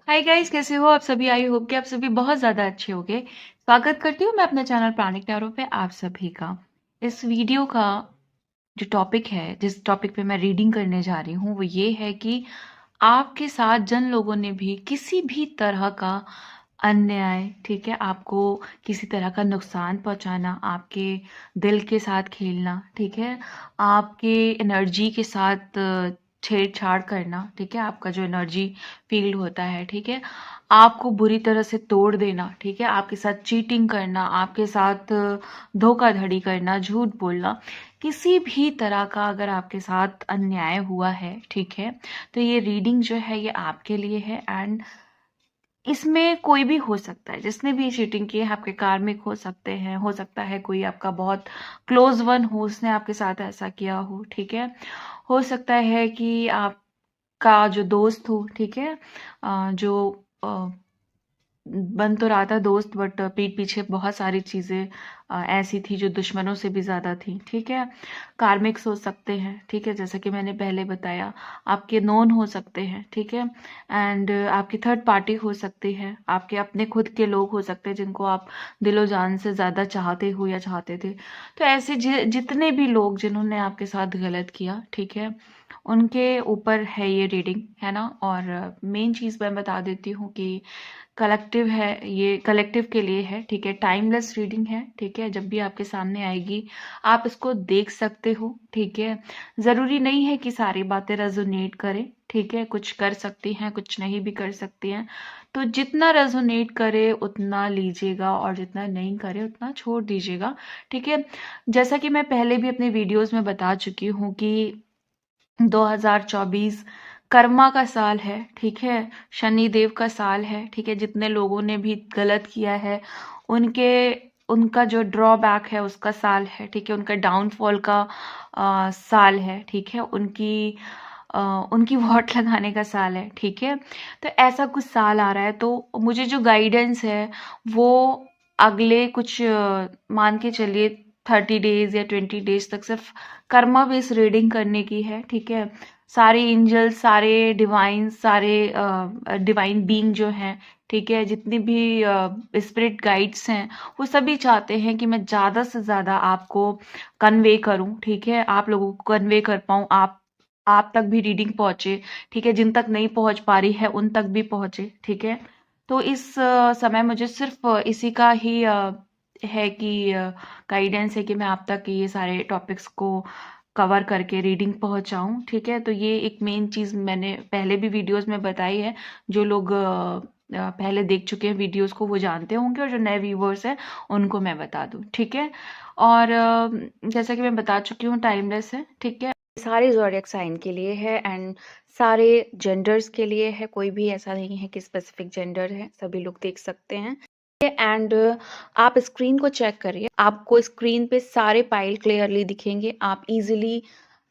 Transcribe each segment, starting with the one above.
Hi guys, कैसे हो आप सभी। आई होप कि आप सभी बहुत ज़्यादा अच्छे होंगे। स्वागत करती हूँ मैं अपने चैनल प्राणिक टैरो पे आप सभी का। इस वीडियो का जो टॉपिक है, जिस टॉपिक पे मैं रीडिंग करने जा रही हूँ, वो ये है कि आपके साथ जिन लोगों ने भी किसी भी तरह का अन्याय, ठीक है, आपको किसी तरह का नुकसान पहुंचाना, आपके दिल के साथ खेलना, ठीक है, आपके एनर्जी के साथ छेड़छाड़ करना, ठीक है, आपका जो एनर्जी फील्ड होता है, ठीक है, आपको बुरी तरह से तोड़ देना, ठीक है, आपके साथ चीटिंग करना, आपके साथ धोखाधड़ी करना, झूठ बोलना, किसी भी तरह का अगर आपके साथ अन्याय हुआ है, ठीक है, तो ये रीडिंग जो है ये आपके लिए है। एंड इसमें कोई भी हो सकता है, जिसने भी चीटिंग की है, आपके कार्मिक हो सकते हैं, हो सकता है कोई आपका बहुत क्लोज वन हो, उसने आपके साथ ऐसा किया हो, ठीक है, हो सकता है कि आपका जो दोस्त हो, ठीक है, जो बन तो रहा था दोस्त, बट पीठ पीछे बहुत सारी चीज़ें ऐसी थी जो दुश्मनों से भी ज़्यादा थी, ठीक है, कार्मिक्स हो सकते हैं, ठीक है, जैसा कि मैंने पहले बताया, आपके नोन हो सकते हैं, ठीक है, एंड आपकी थर्ड पार्टी हो सकती है, आपके अपने खुद के लोग हो सकते हैं जिनको आप दिलो जान से ज़्यादा चाहते हो या चाहते थे। तो ऐसे जितने भी लोग जिन्होंने आपके साथ गलत किया, ठीक है, उनके ऊपर है ये रीडिंग, है ना। और मेन चीज़ मैं बता देती हूँ कि कलेक्टिव है, ये कलेक्टिव के लिए है, ठीक है, टाइमलेस रीडिंग है, ठीक है, जब भी आपके सामने आएगी आप इसको देख सकते हो, ठीक है, ज़रूरी नहीं है कि सारी बातें रेजोनेट करें, ठीक है, कुछ कर सकती हैं, कुछ नहीं भी कर सकती हैं, तो जितना रेजोनेट करे उतना लीजिएगा और जितना नहीं करे उतना छोड़ दीजिएगा, ठीक है। जैसा कि मैं पहले भी अपने वीडियोस में बता चुकी हूँ कि 2024 कर्मा का साल है, ठीक है, शनि देव का साल है, ठीक है, जितने लोगों ने भी गलत किया है उनके उनका जो ड्रॉबैक है उसका साल है, ठीक है, उनका डाउनफॉल का साल है, ठीक है, अ, उनकी वोट लगाने का साल है, ठीक है। तो ऐसा कुछ साल आ रहा है, तो मुझे जो गाइडेंस है वो अगले कुछ मान के चलिए 30 डेज या 20 डेज तक सिर्फ कर्मा बेस्ड रीडिंग करने की है, ठीक है। सारे एंजल, सारे डिवाइन, सारे डिवाइन बीइंग जो हैं, ठीक है, जितनी भी स्पिरिट गाइड्स हैं, वो सभी चाहते हैं कि मैं ज़्यादा से ज़्यादा आपको कन्वे करूं, ठीक है, आप लोगों को कन्वे कर पाऊं, आप तक भी रीडिंग पहुंचे, ठीक है, जिन तक नहीं पहुंच पा रही है उन तक भी पहुंचे, ठीक है। तो इस समय मुझे सिर्फ इसी का ही है कि गाइडेंस है कि मैं आप तक ये सारे टॉपिक्स को कवर करके रीडिंग पहुंचाऊं, ठीक है। तो ये एक मेन चीज़ मैंने पहले भी वीडियोस में बताई है, जो लोग पहले देख चुके हैं वीडियोस को वो जानते होंगे, और जो नए व्यूवर्स हैं उनको मैं बता दूं, ठीक है। और जैसा कि मैं बता चुकी हूँ, टाइमलेस है, ठीक है, सारे ज़ोडिएक साइन के लिए है एंड सारे जेंडर्स के लिए है, कोई भी ऐसा नहीं है कि स्पेसिफिक जेंडर है, सभी लोग देख सकते हैं। एंड आप स्क्रीन को चेक करिए, आपको स्क्रीन पे सारे पाइल क्लियरली दिखेंगे, आप इजीली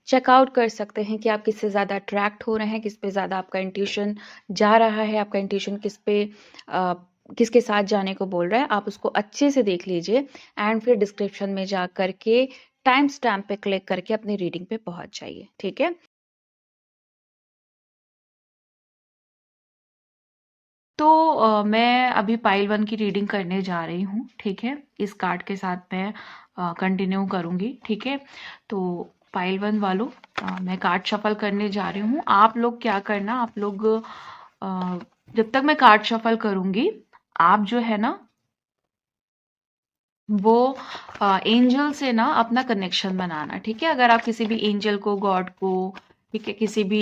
चेकआउट कर सकते हैं कि आप किससे ज़्यादा अट्रैक्ट हो रहे हैं, किस पे ज़्यादा आपका इंट्यूशन जा रहा है, आपका इंट्यूशन किस पे किसके साथ जाने को बोल रहा है, आप उसको अच्छे से देख लीजिए एंड फिर डिस्क्रिप्शन में जा करके टाइम स्टैम्प पे क्लिक करके अपनी रीडिंग पे पहुंच जाइए, ठीक है। तो मैं अभी पाइल 1 की रीडिंग करने जा रही हूँ, ठीक है, इस कार्ड के साथ मैं कंटिन्यू करूँगी, ठीक है। तो पाइल 1 वालों, मैं कार्ड शफल करने जा रही हूँ। आप लोग क्या करना, आप लोग जब तक मैं कार्ड शफल करूँगी, आप जो है ना वो एंजल से ना अपना कनेक्शन बनाना, ठीक है। अगर आप किसी भी एंजल को, गॉड को, ठीक है, किसी भी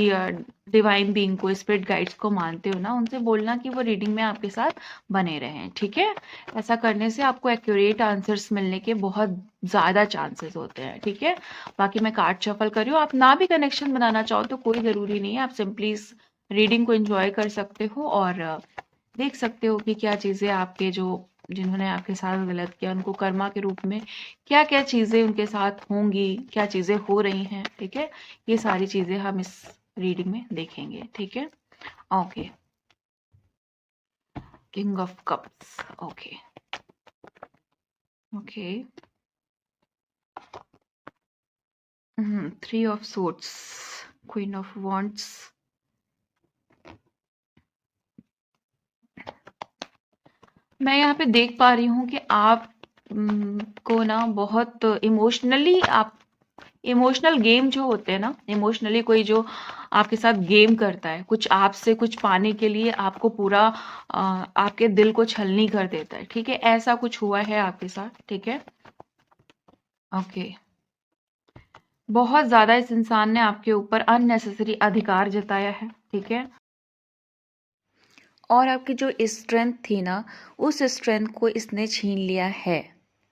डिवाइन बीइंग को, स्पिरिट गाइड्स को मानते हो ना, उनसे बोलना कि वो रीडिंग में आपके साथ बने रहें, ठीक है। ऐसा करने से आपको एक्यूरेट आंसर्स मिलने के बहुत ज़्यादा चांसेस होते हैं, ठीक है। बाकी मैं कार्ड शफल कर रही हूँ, आप ना भी कनेक्शन बनाना चाहो तो कोई ज़रूरी नहीं है, आप सिंपली इस रीडिंग को एंजॉय कर सकते हो और देख सकते हो कि क्या चीज़ें आपके जो जिन्होंने आपके साथ गलत किया उनको कर्मा के रूप में क्या क्या चीज़ें उनके साथ होंगी, क्या चीज़ें हो रही हैं, ठीक है, ये सारी चीज़ें हम इस रीडिंग में देखेंगे, ठीक है। Okay, king of cups, okay, okay, 3 of swords, queen of wands, मैं यहाँ पे देख पा रही हूँ कि आप को ना बहुत इमोशनली, आप इमोशनल गेम जो होते हैं ना, इमोशनली कोई जो आपके साथ गेम करता है, कुछ आपसे कुछ पाने के लिए आपको पूरा आपके दिल को छलनी कर देता है, ठीक है, ऐसा कुछ हुआ है आपके साथ, ठीक है। ओके, बहुत ज्यादा इस इंसान ने आपके ऊपर अननेसेसरी अधिकार जताया है, ठीक है, और आपकी जो स्ट्रेंथ थी ना, उस स्ट्रेंथ को इसने छीन लिया है,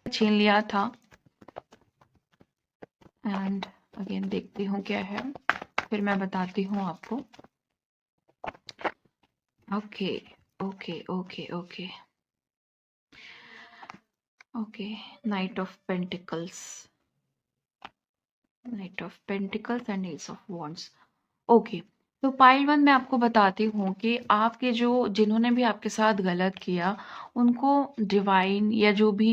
छीन लिया था। एंड अगेन देखती हूँ क्या है, फिर मैं बताती हूँ आपको। Okay okay okay okay okay, night of pentacles, night of pentacles and S of wands. Okay, तो पाइल वन मैं आपको बताती हूँ कि आपके जो जिन्होंने भी आपके साथ गलत किया, उनको डिवाइन या जो भी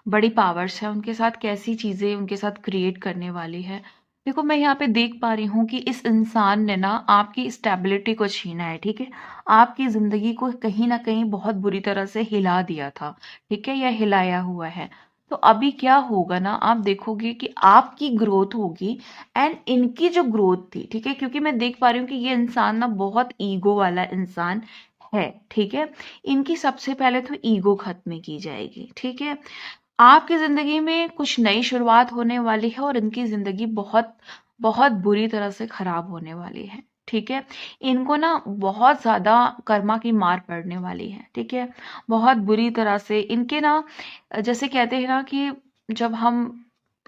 बड़ी पावर्स है उनके साथ कैसी चीजें उनके साथ क्रिएट करने वाली है। देखो, मैं यहाँ पे देख पा रही हूँ कि इस इंसान ने ना आपकी स्टेबिलिटी को छीना है, ठीक है, आपकी जिंदगी को कहीं ना कहीं बहुत बुरी तरह से हिला दिया था, ठीक है, या हिलाया हुआ है। तो अभी क्या होगा ना, आप देखोगे कि आपकी ग्रोथ होगी एंड इनकी जो ग्रोथ थी, ठीक है, क्योंकि मैं देख पा रही हूँ कि ये इंसान ना बहुत ईगो वाला इंसान है, ठीक है, इनकी सबसे पहले तो ईगो खत्म की जाएगी, ठीक है। आपकी जिंदगी में कुछ नई शुरुआत होने वाली है और इनकी जिंदगी बहुत बहुत बुरी तरह से खराब होने वाली है, ठीक है। इनको ना बहुत ज्यादा कर्मा की मार पड़ने वाली है, ठीक है, बहुत बुरी तरह से इनके ना, जैसे कहते हैं ना कि जब हम,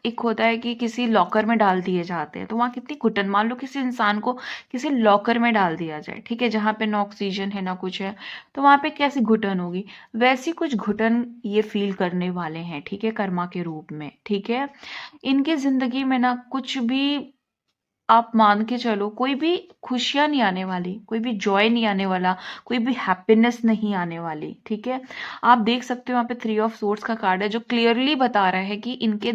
एक होता है कि किसी लॉकर में डाल दिए जाते हैं तो वहां कितनी घुटन, मान लो किसी इंसान को किसी लॉकर में डाल दिया जाए, ठीक है, जहां पे ना ऑक्सीजन है ना कुछ है, तो वहां पे कैसी घुटन होगी, वैसी कुछ घुटन ये फील करने वाले हैं, ठीक है, कर्मा के रूप में, ठीक है। इनकी जिंदगी में ना कुछ भी, आप मान के चलो, कोई भी खुशियां नहीं आने वाली, कोई भी जॉय नहीं आने वाला, कोई भी हैप्पीनेस नहीं आने वाली, ठीक है। आप देख सकते हो यहाँ पे 3 ऑफ सोर्ड्स का कार्ड है जो क्लियरली बता रहा है कि इनके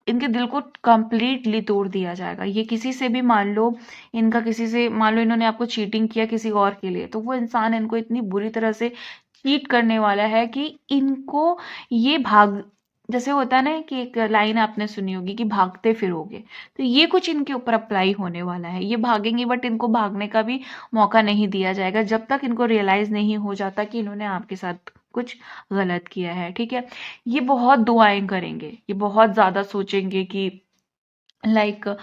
इनके दिल को कंप्लीटली तोड़ दिया जाएगा। ये किसी से भी, मान लो इनका किसी से, मान लो इन्होंने आपको चीटिंग किया किसी और के लिए, तो वो इंसान इनको इतनी बुरी तरह से चीट करने वाला है कि इनको ये भाग, जैसे होता है ना कि एक लाइन आपने सुनी होगी कि भागते फिरोगे, तो ये कुछ इनके ऊपर अप्लाई होने वाला है। ये भागेंगे बट इनको भागने का भी मौका नहीं दिया जाएगा जब तक इनको रियलाइज नहीं हो जाता कि इन्होंने आपके साथ कुछ गलत किया है, ठीक है। ये बहुत दुआएं करेंगे, ये बहुत ज्यादा सोचेंगे कि लाइक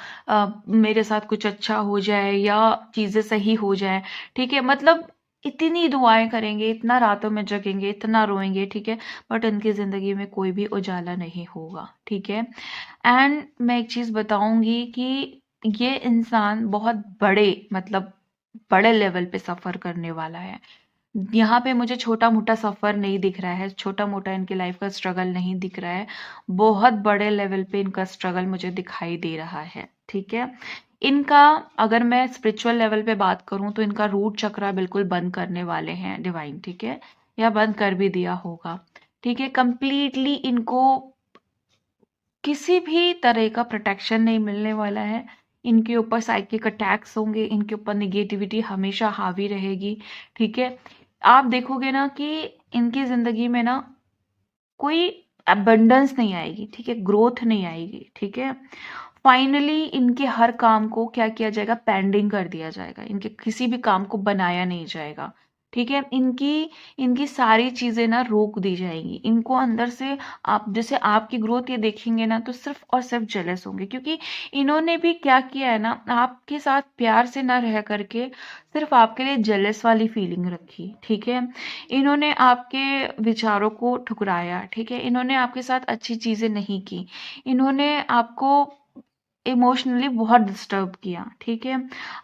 मेरे साथ कुछ अच्छा हो जाए या चीजें सही हो जाए, ठीक है, मतलब इतनी दुआएं करेंगे, इतना रातों में जगेंगे, इतना रोएंगे, ठीक है, बट इनकी जिंदगी में कोई भी उजाला नहीं होगा, ठीक है। एंड मैं एक चीज बताऊंगी कि ये इंसान बहुत बड़े, मतलब बड़े लेवल पे सफर करने वाला है। यहाँ पे मुझे छोटा मोटा सफर नहीं दिख रहा है, छोटा मोटा इनकी लाइफ का स्ट्रगल नहीं दिख रहा है, बहुत बड़े लेवल पे इनका स्ट्रगल मुझे दिखाई दे रहा है, ठीक है। इनका, अगर मैं स्पिरिचुअल लेवल पे बात करूं तो इनका रूट चक्रा बिल्कुल बंद करने वाले हैं डिवाइन, ठीक है, या बंद कर भी दिया होगा, ठीक है। कंप्लीटली इनको किसी भी तरह का प्रोटेक्शन नहीं मिलने वाला है, इनके ऊपर साइकिक अटैक्स होंगे, इनके ऊपर निगेटिविटी हमेशा हावी रहेगी, ठीक है। आप देखोगे ना कि इनकी जिंदगी में ना कोई अबंडेंस नहीं आएगी, ठीक है, ग्रोथ नहीं आएगी, ठीक है। फाइनली इनके हर काम को क्या किया जाएगा, पेंडिंग कर दिया जाएगा, इनके किसी भी काम को बनाया नहीं जाएगा, ठीक है। इनकी इनकी सारी चीजें ना रोक दी जाएंगी, इनको अंदर से, आप जैसे आपकी ग्रोथ ये देखेंगे ना तो सिर्फ और सिर्फ जेलस होंगे, क्योंकि इन्होंने भी क्या किया है ना, आपके साथ प्यार से ना रह करके सिर्फ आपके लिए जेलस वाली फीलिंग रखी, ठीक है। इन्होंने आपके विचारों को ठुकराया, ठीक है, इन्होंने आपके साथ अच्छी चीजें नहीं की, इन्होंने आपको इमोशनली बहुत डिस्टर्ब किया, ठीक है,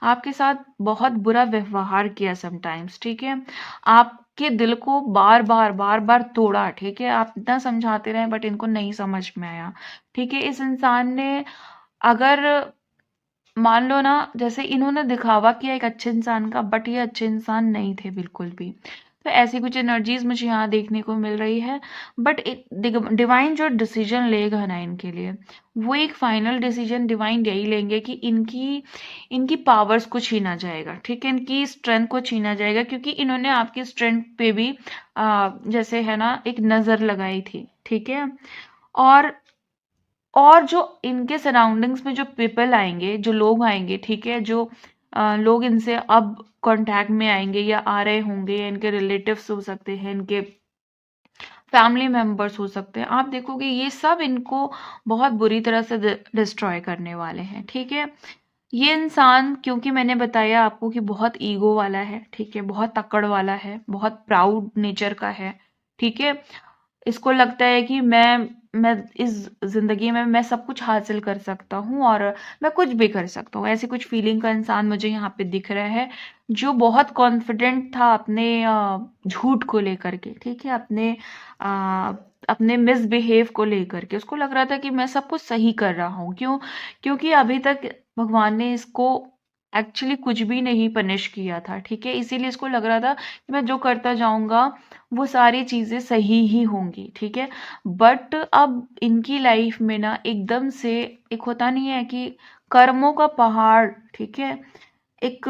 आपके साथ बहुत बुरा व्यवहार किया समटाइम्स, ठीक है, आपके दिल को बार बार तोड़ा, ठीक है। आप इतना समझाते रहे बट इनको नहीं समझ में आया, ठीक है। इस इंसान ने, अगर मान लो ना, जैसे इन्होंने दिखावा किया एक अच्छे इंसान का, बट ये अच्छे इंसान नहीं थे बिल्कुल भी। तो ऐसी कुछ एनर्जीज मुझे यहाँ देखने को मिल रही है। बट डिवाइन जो डिसीजन लेगा ना इनके लिए, वो एक फाइनल डिसीजन डिवाइन यही लेंगे कि इनकी इनकी पावर्स को छीना जाएगा, ठीक है, इनकी स्ट्रेंथ को छीना जाएगा, क्योंकि इन्होंने आपकी स्ट्रेंथ पे भी जैसे है ना एक नजर लगाई थी, ठीक है। और जो इनके सराउंडिंग्स में जो पीपल आएंगे, जो लोग आएंगे, ठीक है, जो लोग इनसे अब कांटेक्ट में आएंगे या आ रहे होंगे, या इनके रिलेटिव्स हो सकते हैं, इनके फैमिली मेंबर्स हो सकते हैं, आप देखोगे ये सब इनको बहुत बुरी तरह से डिस्ट्रॉय करने वाले हैं, ठीक है। ये इंसान, क्योंकि मैंने बताया आपको कि बहुत ईगो वाला है, ठीक है, बहुत तकड़ वाला है, बहुत प्राउड नेचर का है, ठीक है। इसको लगता है कि मैं इस जिंदगी में मैं सब कुछ हासिल कर सकता हूँ और मैं कुछ भी कर सकता हूँ, ऐसी कुछ फीलिंग का इंसान मुझे यहाँ पे दिख रहा है, जो बहुत कॉन्फिडेंट था अपने झूठ को लेकर के, ठीक है, अपने मिसबिहेव को लेकर के। उसको लग रहा था कि मैं सब कुछ सही कर रहा हूँ, क्यों? क्योंकि अभी तक भगवान ने इसको एक्चुअली कुछ भी नहीं पनिश किया था, ठीक है, इसीलिए इसको लग रहा था कि मैं जो करता जाऊंगा वो सारी चीजें सही ही होंगी, ठीक है। बट अब इनकी लाइफ में ना एकदम से एक होता नहीं है कि कर्मों का पहाड़, ठीक है, एक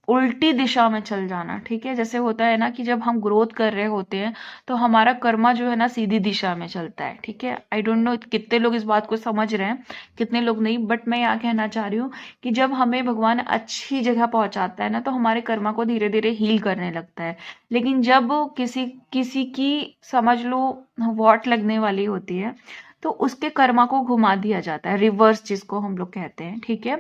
उल्टी दिशा में चल जाना, ठीक है। जैसे होता है ना कि जब हम ग्रोथ कर रहे होते हैं तो हमारा कर्मा जो है ना सीधी दिशा में चलता है, ठीक है। आई डोंट नो कितने लोग इस बात को समझ रहे हैं, कितने लोग नहीं, बट मैं यहाँ कहना चाह रही हूँ कि जब हमें भगवान अच्छी जगह पहुंचाता है ना, तो हमारे कर्मा को धीरे धीरे हील करने लगता है। लेकिन जब किसी किसी की समझ लो वॉट लगने वाली होती है, तो उसके कर्मा को घुमा दिया जाता है, रिवर्स जिसको हम लोग कहते हैं, ठीक है।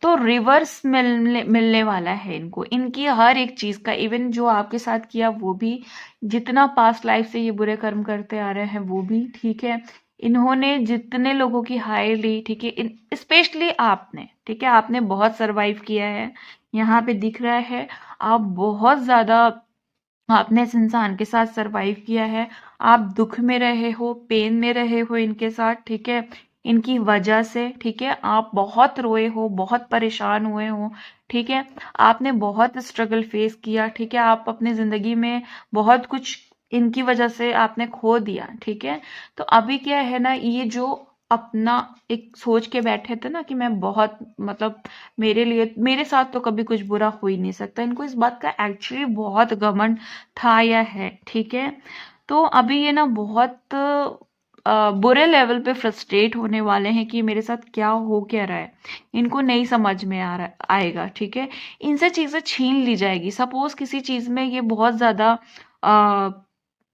तो रिवर्स मिलने वाला है इनको, इनकी हर एक चीज का, इवन जो आपके साथ किया वो भी, जितना पास्ट लाइफ से ये बुरे कर्म करते आ रहे हैं वो भी, ठीक है। इन्होंने जितने लोगों की हाय ली, ठीक है, स्पेशली आपने, ठीक है, आपने बहुत सरवाइव किया है, यहाँ पे दिख रहा है। आप बहुत ज्यादा आपने इस इंसान के साथ सरवाइव किया है, आप दुख में रहे हो, पेन में रहे हो इनके साथ, ठीक है, इनकी वजह से, ठीक है, आप बहुत रोए हो, बहुत परेशान हुए हो, ठीक है, आपने बहुत स्ट्रगल फेस किया, ठीक है, आप अपनी जिंदगी में बहुत कुछ इनकी वजह से आपने खो दिया, ठीक है। तो अभी क्या है ना, ये जो अपना एक सोच के बैठे थे ना कि मैं बहुत, मतलब मेरे लिए, मेरे साथ तो कभी कुछ बुरा हो ही नहीं सकता, इनको इस बात का एक्चुअली बहुत घमंड था या है, ठीक है। तो अभी ये ना बहुत बुरे लेवल पे फ्रस्ट्रेट होने वाले हैं कि मेरे साथ क्या हो क्या रहा है, इनको नहीं समझ में आ रहा आएगा, ठीक है। इनसे चीजें छीन ली जाएगी। सपोज किसी चीज में ये बहुत ज्यादा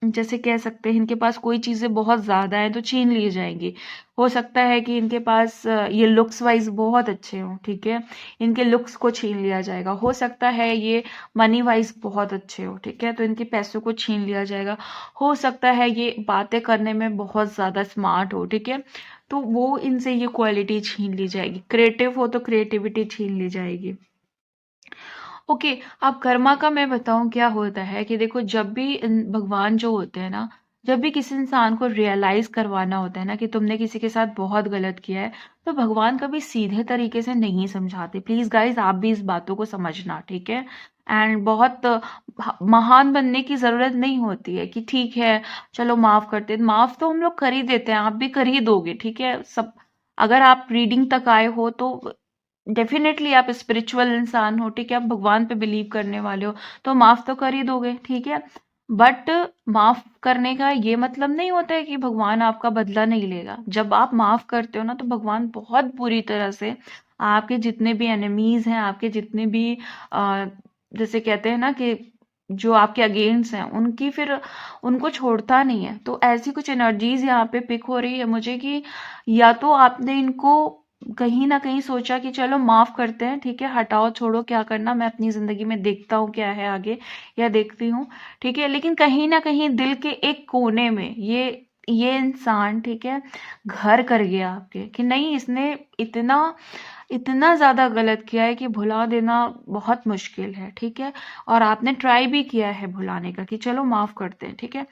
जैसे कह सकते हैं इनके पास कोई चीजें बहुत ज्यादा है तो छीन ली जाएंगी। हो सकता है कि इनके पास ये लुक्स वाइज बहुत अच्छे हों, ठीक है, इनके लुक्स को छीन लिया जाएगा। हो सकता है ये मनी वाइज बहुत अच्छे हो, ठीक है, तो इनके पैसों को छीन लिया जाएगा। हो सकता है ये बातें करने में बहुत ज्यादा स्मार्ट हो, ठीक है, तो वो इनसे ये क्वालिटी छीन ली जाएगी। क्रिएटिव हो तो क्रिएटिविटी छीन ली जाएगी। ओके, अब कर्मा का मैं बताऊं क्या होता है कि देखो, जब भी भगवान जो होते हैं ना, जब भी किसी इंसान को रियलाइज करवाना होता है ना कि तुमने किसी के साथ बहुत गलत किया है, तो भगवान कभी सीधे तरीके से नहीं समझाते। प्लीज गाइज, आप भी इस बातों को समझना, ठीक है। एंड बहुत महान बनने की जरूरत नहीं होती है कि ठीक है चलो माफ करते, माफ तो हम लोग कर ही देते हैं, आप भी कर ही दोगे, ठीक है। सब, अगर आप रीडिंग तक आए हो तो डेफिनेटली आप स्पिरिचुअल इंसान हो, ठीक है, आप भगवान पे बिलीव करने वाले हो, तो माफ तो कर ही दोगे, ठीक है। बट माफ करने का ये मतलब नहीं होता है कि भगवान आपका बदला नहीं लेगा। जब आप माफ करते हो ना, तो भगवान बहुत बुरी तरह से आपके जितने भी एनिमीज हैं, आपके जितने भी अ, जैसे कहते हैं ना कि जो आपके अगेंस्ट हैं, उनकी फिर उनको छोड़ता नहीं है। तो ऐसी कुछ एनर्जीज यहाँ पे पिक हो रही है मुझे कि या तो आपने इनको कहीं ना कहीं सोचा कि चलो माफ करते हैं, ठीक है, हटाओ छोड़ो, क्या करना, मैं अपनी जिंदगी में देखता हूँ क्या है आगे, या देखती हूँ, ठीक है। लेकिन कहीं ना कहीं दिल के एक कोने में ये इंसान, ठीक है, घर कर गया आपके कि नहीं, इसने इतना इतना ज़्यादा गलत किया है कि भुला देना बहुत मुश्किल है, ठीक है। और आपने ट्राई भी किया है भुलाने का कि चलो माफ़ करते हैं, ठीक है।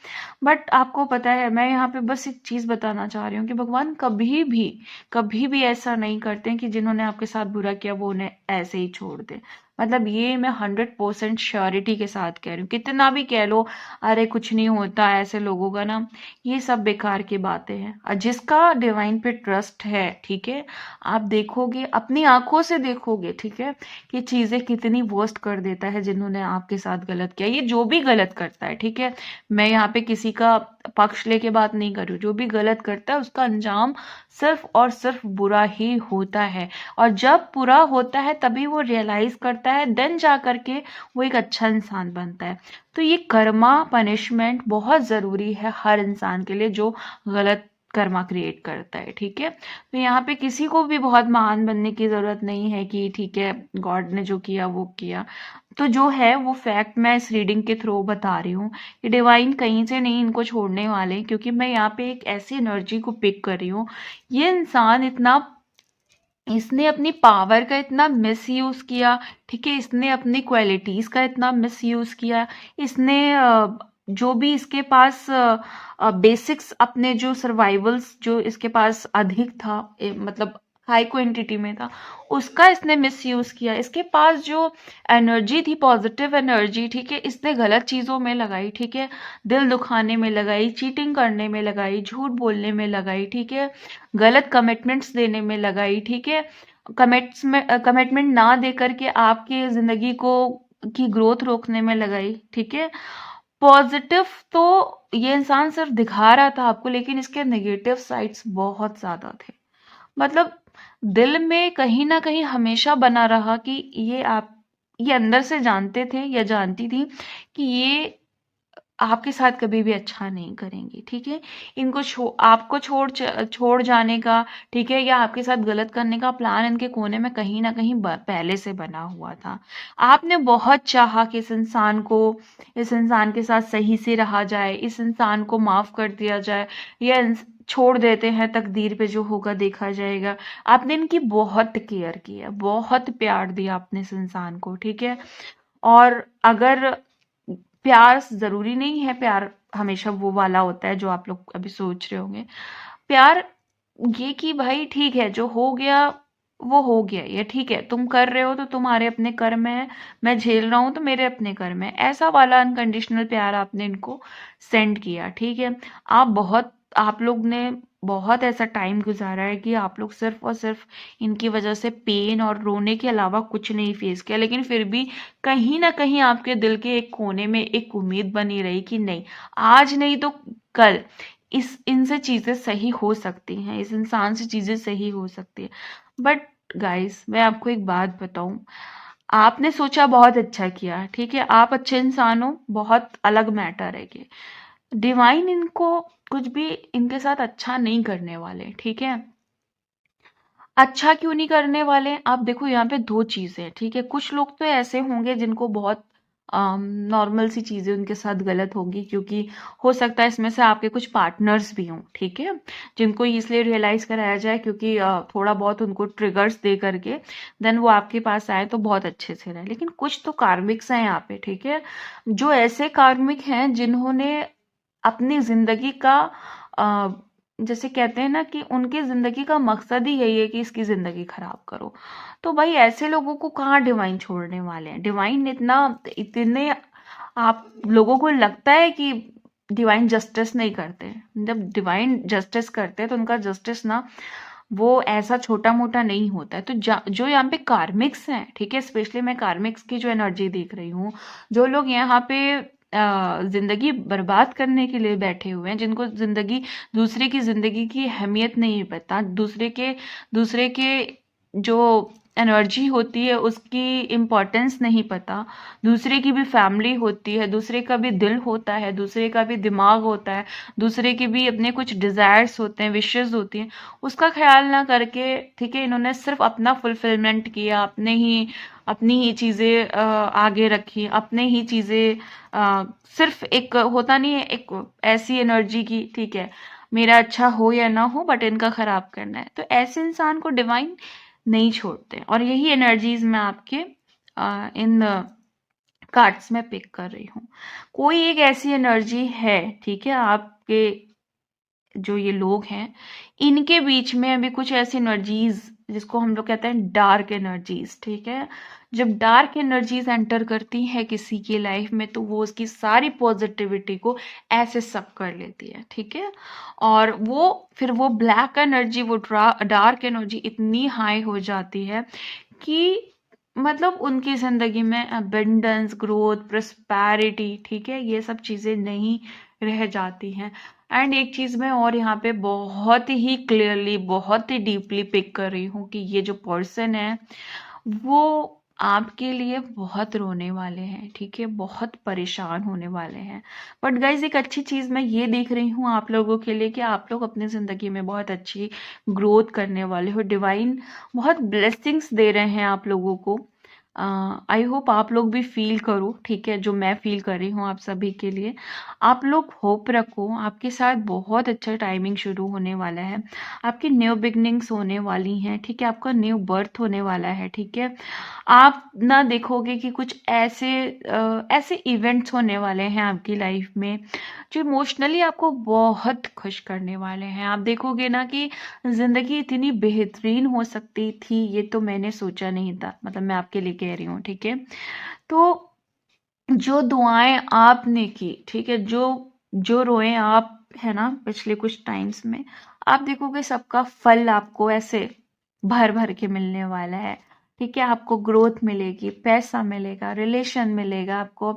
बट आपको पता है, मैं यहाँ पे बस एक चीज़ बताना चाह रही हूँ कि भगवान कभी भी ऐसा नहीं करते हैं कि जिन्होंने आपके साथ बुरा किया वो उन्हें ऐसे ही छोड़ दे। मतलब ये मैं 100% श्योरिटी के साथ कह रही हूँ। कितना भी कह लो अरे कुछ नहीं होता ऐसे लोगों का ना, ये सब बेकार की बातें हैं। और जिसका डिवाइन पे ट्रस्ट है, ठीक है, आप देखोगे, अपनी आंखों से देखोगे, ठीक है, कि चीजें कितनी वर्स्ट कर देता है जिन्होंने आपके साथ गलत किया। ये जो भी गलत करता है, ठीक है, मैं यहाँ पे किसी का पक्ष लेके बात नहीं कर रही हूँ, जो भी गलत करता है उसका अंजाम सिर्फ और सिर्फ बुरा ही होता है। और जब बुरा होता है तभी वो रियलाइज करता है, देन जा करके वो एक अच्छा इंसान बनता है। तो ये कर्मा पनिशमेंट बहुत जरूरी है हर इंसान के लिए जो गलत कर्मा क्रिएट करता है, ठीक है। तो यहाँ पे किसी को भी बहुत महान बनने की जरूरत नहीं है कि ठीक है गॉड ने जो किया वो किया। तो जो है वो फैक्ट मैं इस रीडिंग के थ्रू बता रही हूँ कि डिवाइन कहीं से नहीं इनको छोड़ने वाले, क्योंकि मैं यहाँ पे एक ऐसी एनर्जी को पिक कर रही हूँ। ये इंसान इतना, इसने अपनी पावर का इतना मिस यूज किया, ठीक है, इसने अपनी क्वालिटीज का इतना मिस यूज किया, इसने जो भी इसके पास बेसिक्स, अपने जो सर्वाइवल्स जो इसके पास अधिक था, मतलब हाई क्वांटिटी में था, उसका इसने मिस यूज किया। इसके पास जो एनर्जी थी, पॉजिटिव एनर्जी, ठीक है, इसने गलत चीजों में लगाई, ठीक है, दिल दुखाने में लगाई, चीटिंग करने में लगाई, झूठ बोलने में लगाई, ठीक है, गलत कमिटमेंट्स देने में लगाई, ठीक है, कमिटमेंट ना दे करके आपकी जिंदगी को की ग्रोथ रोकने में लगाई, ठीक है। पॉजिटिव तो ये इंसान सिर्फ दिखा रहा था आपको, लेकिन इसके नेगेटिव साइड्स बहुत ज्यादा थे। मतलब दिल में कहीं ना कहीं हमेशा बना रहा कि ये अंदर से जानते थे या जानती थी कि ये आपके साथ कभी भी अच्छा नहीं करेंगी, ठीक है। इनको आपको छोड़ जाने का, ठीक है, या आपके साथ गलत करने का प्लान इनके कोने में कहीं ना कहीं पहले से बना हुआ था। आपने बहुत चाहा कि इस इंसान के साथ सही से रहा जाए, इस इंसान को माफ कर दिया जाए, या छोड़ देते हैं, तकदीर पे जो होगा देखा जाएगा। आपने इनकी बहुत केयर की है, बहुत प्यार दिया आपने इस इंसान को, ठीक है। और अगर प्यार जरूरी नहीं है, प्यार हमेशा वो वाला होता है जो आप लोग अभी सोच रहे होंगे। प्यार ये कि भाई ठीक है, जो हो गया वो हो गया, ये ठीक है, तुम कर रहे हो तो तुम्हारे अपने कर्म है, मैं झेल रहा हूं तो मेरे अपने कर्म है, ऐसा वाला अनकंडीशनल प्यार आपने इनको सेंड किया, ठीक है। आप लोग ने बहुत ऐसा टाइम गुजारा है कि आप लोग सिर्फ और सिर्फ इनकी वजह से पेन और रोने के अलावा कुछ नहीं फेस किया, लेकिन फिर भी कहीं ना कहीं आपके दिल के एक कोने में एक उम्मीद बनी रही कि नहीं, आज नहीं तो कल इस इनसे चीजें सही हो सकती हैं, इस इंसान से चीजें सही हो सकती है। बट गाइस, मैं आपको एक बात बताऊं, आपने सोचा बहुत अच्छा किया, ठीक है, आप अच्छे इंसान हो, बहुत अलग मैटर है कि डिवाइन इनको कुछ भी इनके साथ अच्छा नहीं करने वाले, ठीक है। अच्छा क्यों नहीं करने वाले, आप देखो यहाँ पे दो चीजें हैं, ठीक है। कुछ लोग तो ऐसे होंगे जिनको बहुत नॉर्मल सी चीजें उनके साथ गलत होंगी, क्योंकि हो सकता है इसमें से आपके कुछ पार्टनर्स भी हों, ठीक है, जिनको इसलिए रियलाइज कराया जाए क्योंकि थोड़ा बहुत उनको ट्रिगर्स दे करके देन वो आपके पास आए तो बहुत अच्छे से रहे। लेकिन कुछ तो कार्मिक्स हैं यहाँ पे, ठीक है, जो ऐसे कार्मिक हैं जिन्होंने अपनी जिंदगी का अ, जैसे कहते हैं ना कि उनकी जिंदगी का मकसद ही यही है कि इसकी जिंदगी खराब करो। तो भाई ऐसे लोगों को कहाँ डिवाइन छोड़ने वाले हैं। डिवाइन इतने आप लोगों को लगता है कि डिवाइन जस्टिस नहीं करते। जब डिवाइन जस्टिस करते हैं तो उनका जस्टिस ना वो ऐसा छोटा मोटा नहीं होता है। तो जो यहाँ पे कार्मिक्स हैं, ठीक है, स्पेशली मैं कार्मिक्स की जो एनर्जी देख रही हूँ, जो लोग यहाँ पे जिंदगी बर्बाद करने के लिए बैठे हुए हैं, जिनको दूसरे की जिंदगी की अहमियत नहीं पता, दूसरे के जो एनर्जी होती है उसकी इम्पोर्टेंस नहीं पता, दूसरे की भी फैमिली होती है, दूसरे का भी दिल होता है, दूसरे का भी दिमाग होता है, दूसरे के भी अपने कुछ डिजायर्स होते हैं, विशेस होती हैं, उसका ख्याल ना करके, ठीक है, इन्होंने सिर्फ अपना फुलफिलमेंट किया, अपनी ही चीजें आगे रखी, अपने ही चीजें सिर्फ एक होता नहीं है, एक ऐसी एनर्जी की, ठीक है, मेरा अच्छा हो या ना हो बट इनका खराब करना है। तो ऐसे इंसान को डिवाइन नहीं छोड़ते। और यही एनर्जीज मैं आपके इन कार्ड्स में पिक कर रही हूँ। कोई एक ऐसी एनर्जी है, ठीक है, आपके जो ये लोग हैं इनके बीच में अभी कुछ ऐसी एनर्जीज जिसको हम लोग कहते हैं डार्क एनर्जीज, ठीक है। जब डार्क एनर्जीज एंटर करती है किसी की लाइफ में तो वो उसकी सारी पॉजिटिविटी को ऐसे सक कर लेती है, ठीक है। और वो फिर वो ब्लैक एनर्जी, वो डार्क एनर्जी इतनी हाई हो जाती है कि मतलब उनकी जिंदगी में अबेंडेंस, ग्रोथ, प्रोस्पैरिटी, ठीक है, ये सब चीजें नहीं रह जाती हैं। एंड एक चीज मैं और यहाँ पे बहुत ही क्लियरली, बहुत ही डीपली पिक कर रही हूँ कि ये जो पर्सन है वो आपके लिए बहुत रोने वाले हैं, ठीक है, बहुत परेशान होने वाले हैं। बट गाइज एक अच्छी चीज मैं ये देख रही हूँ आप लोगों के लिए कि आप लोग अपनी जिंदगी में बहुत अच्छी ग्रोथ करने वाले हो। डिवाइन बहुत ब्लेसिंग्स दे रहे हैं आप लोगों को। आई होप आप लोग भी फील करो, ठीक है, जो मैं फील कर रही हूँ आप सभी के लिए। आप लोग होप रखो, आपके साथ बहुत अच्छा टाइमिंग शुरू होने वाला है, आपकी न्यू बिगनिंग्स होने वाली हैं, ठीक है, आपका न्यू बर्थ होने वाला है, ठीक है। आप ना देखोगे कि कुछ ऐसे इवेंट्स होने वाले हैं आपकी लाइफ में जो इमोशनली आपको बहुत खुश करने वाले हैं। आप देखोगे ना कि जिंदगी इतनी बेहतरीन हो सकती थी, ये तो मैंने सोचा नहीं था, मतलब मैं आपके लिए कह रही हूँ, ठीक है। तो जो दुआएं आपने की, ठीक है, जो जो रोए आप है ना पिछले कुछ टाइम्स में, आप देखोगे सबका फल आपको ऐसे भर भर के मिलने वाला है, ठीक है। आपको ग्रोथ मिलेगी, पैसा मिलेगा, रिलेशन मिलेगा, आपको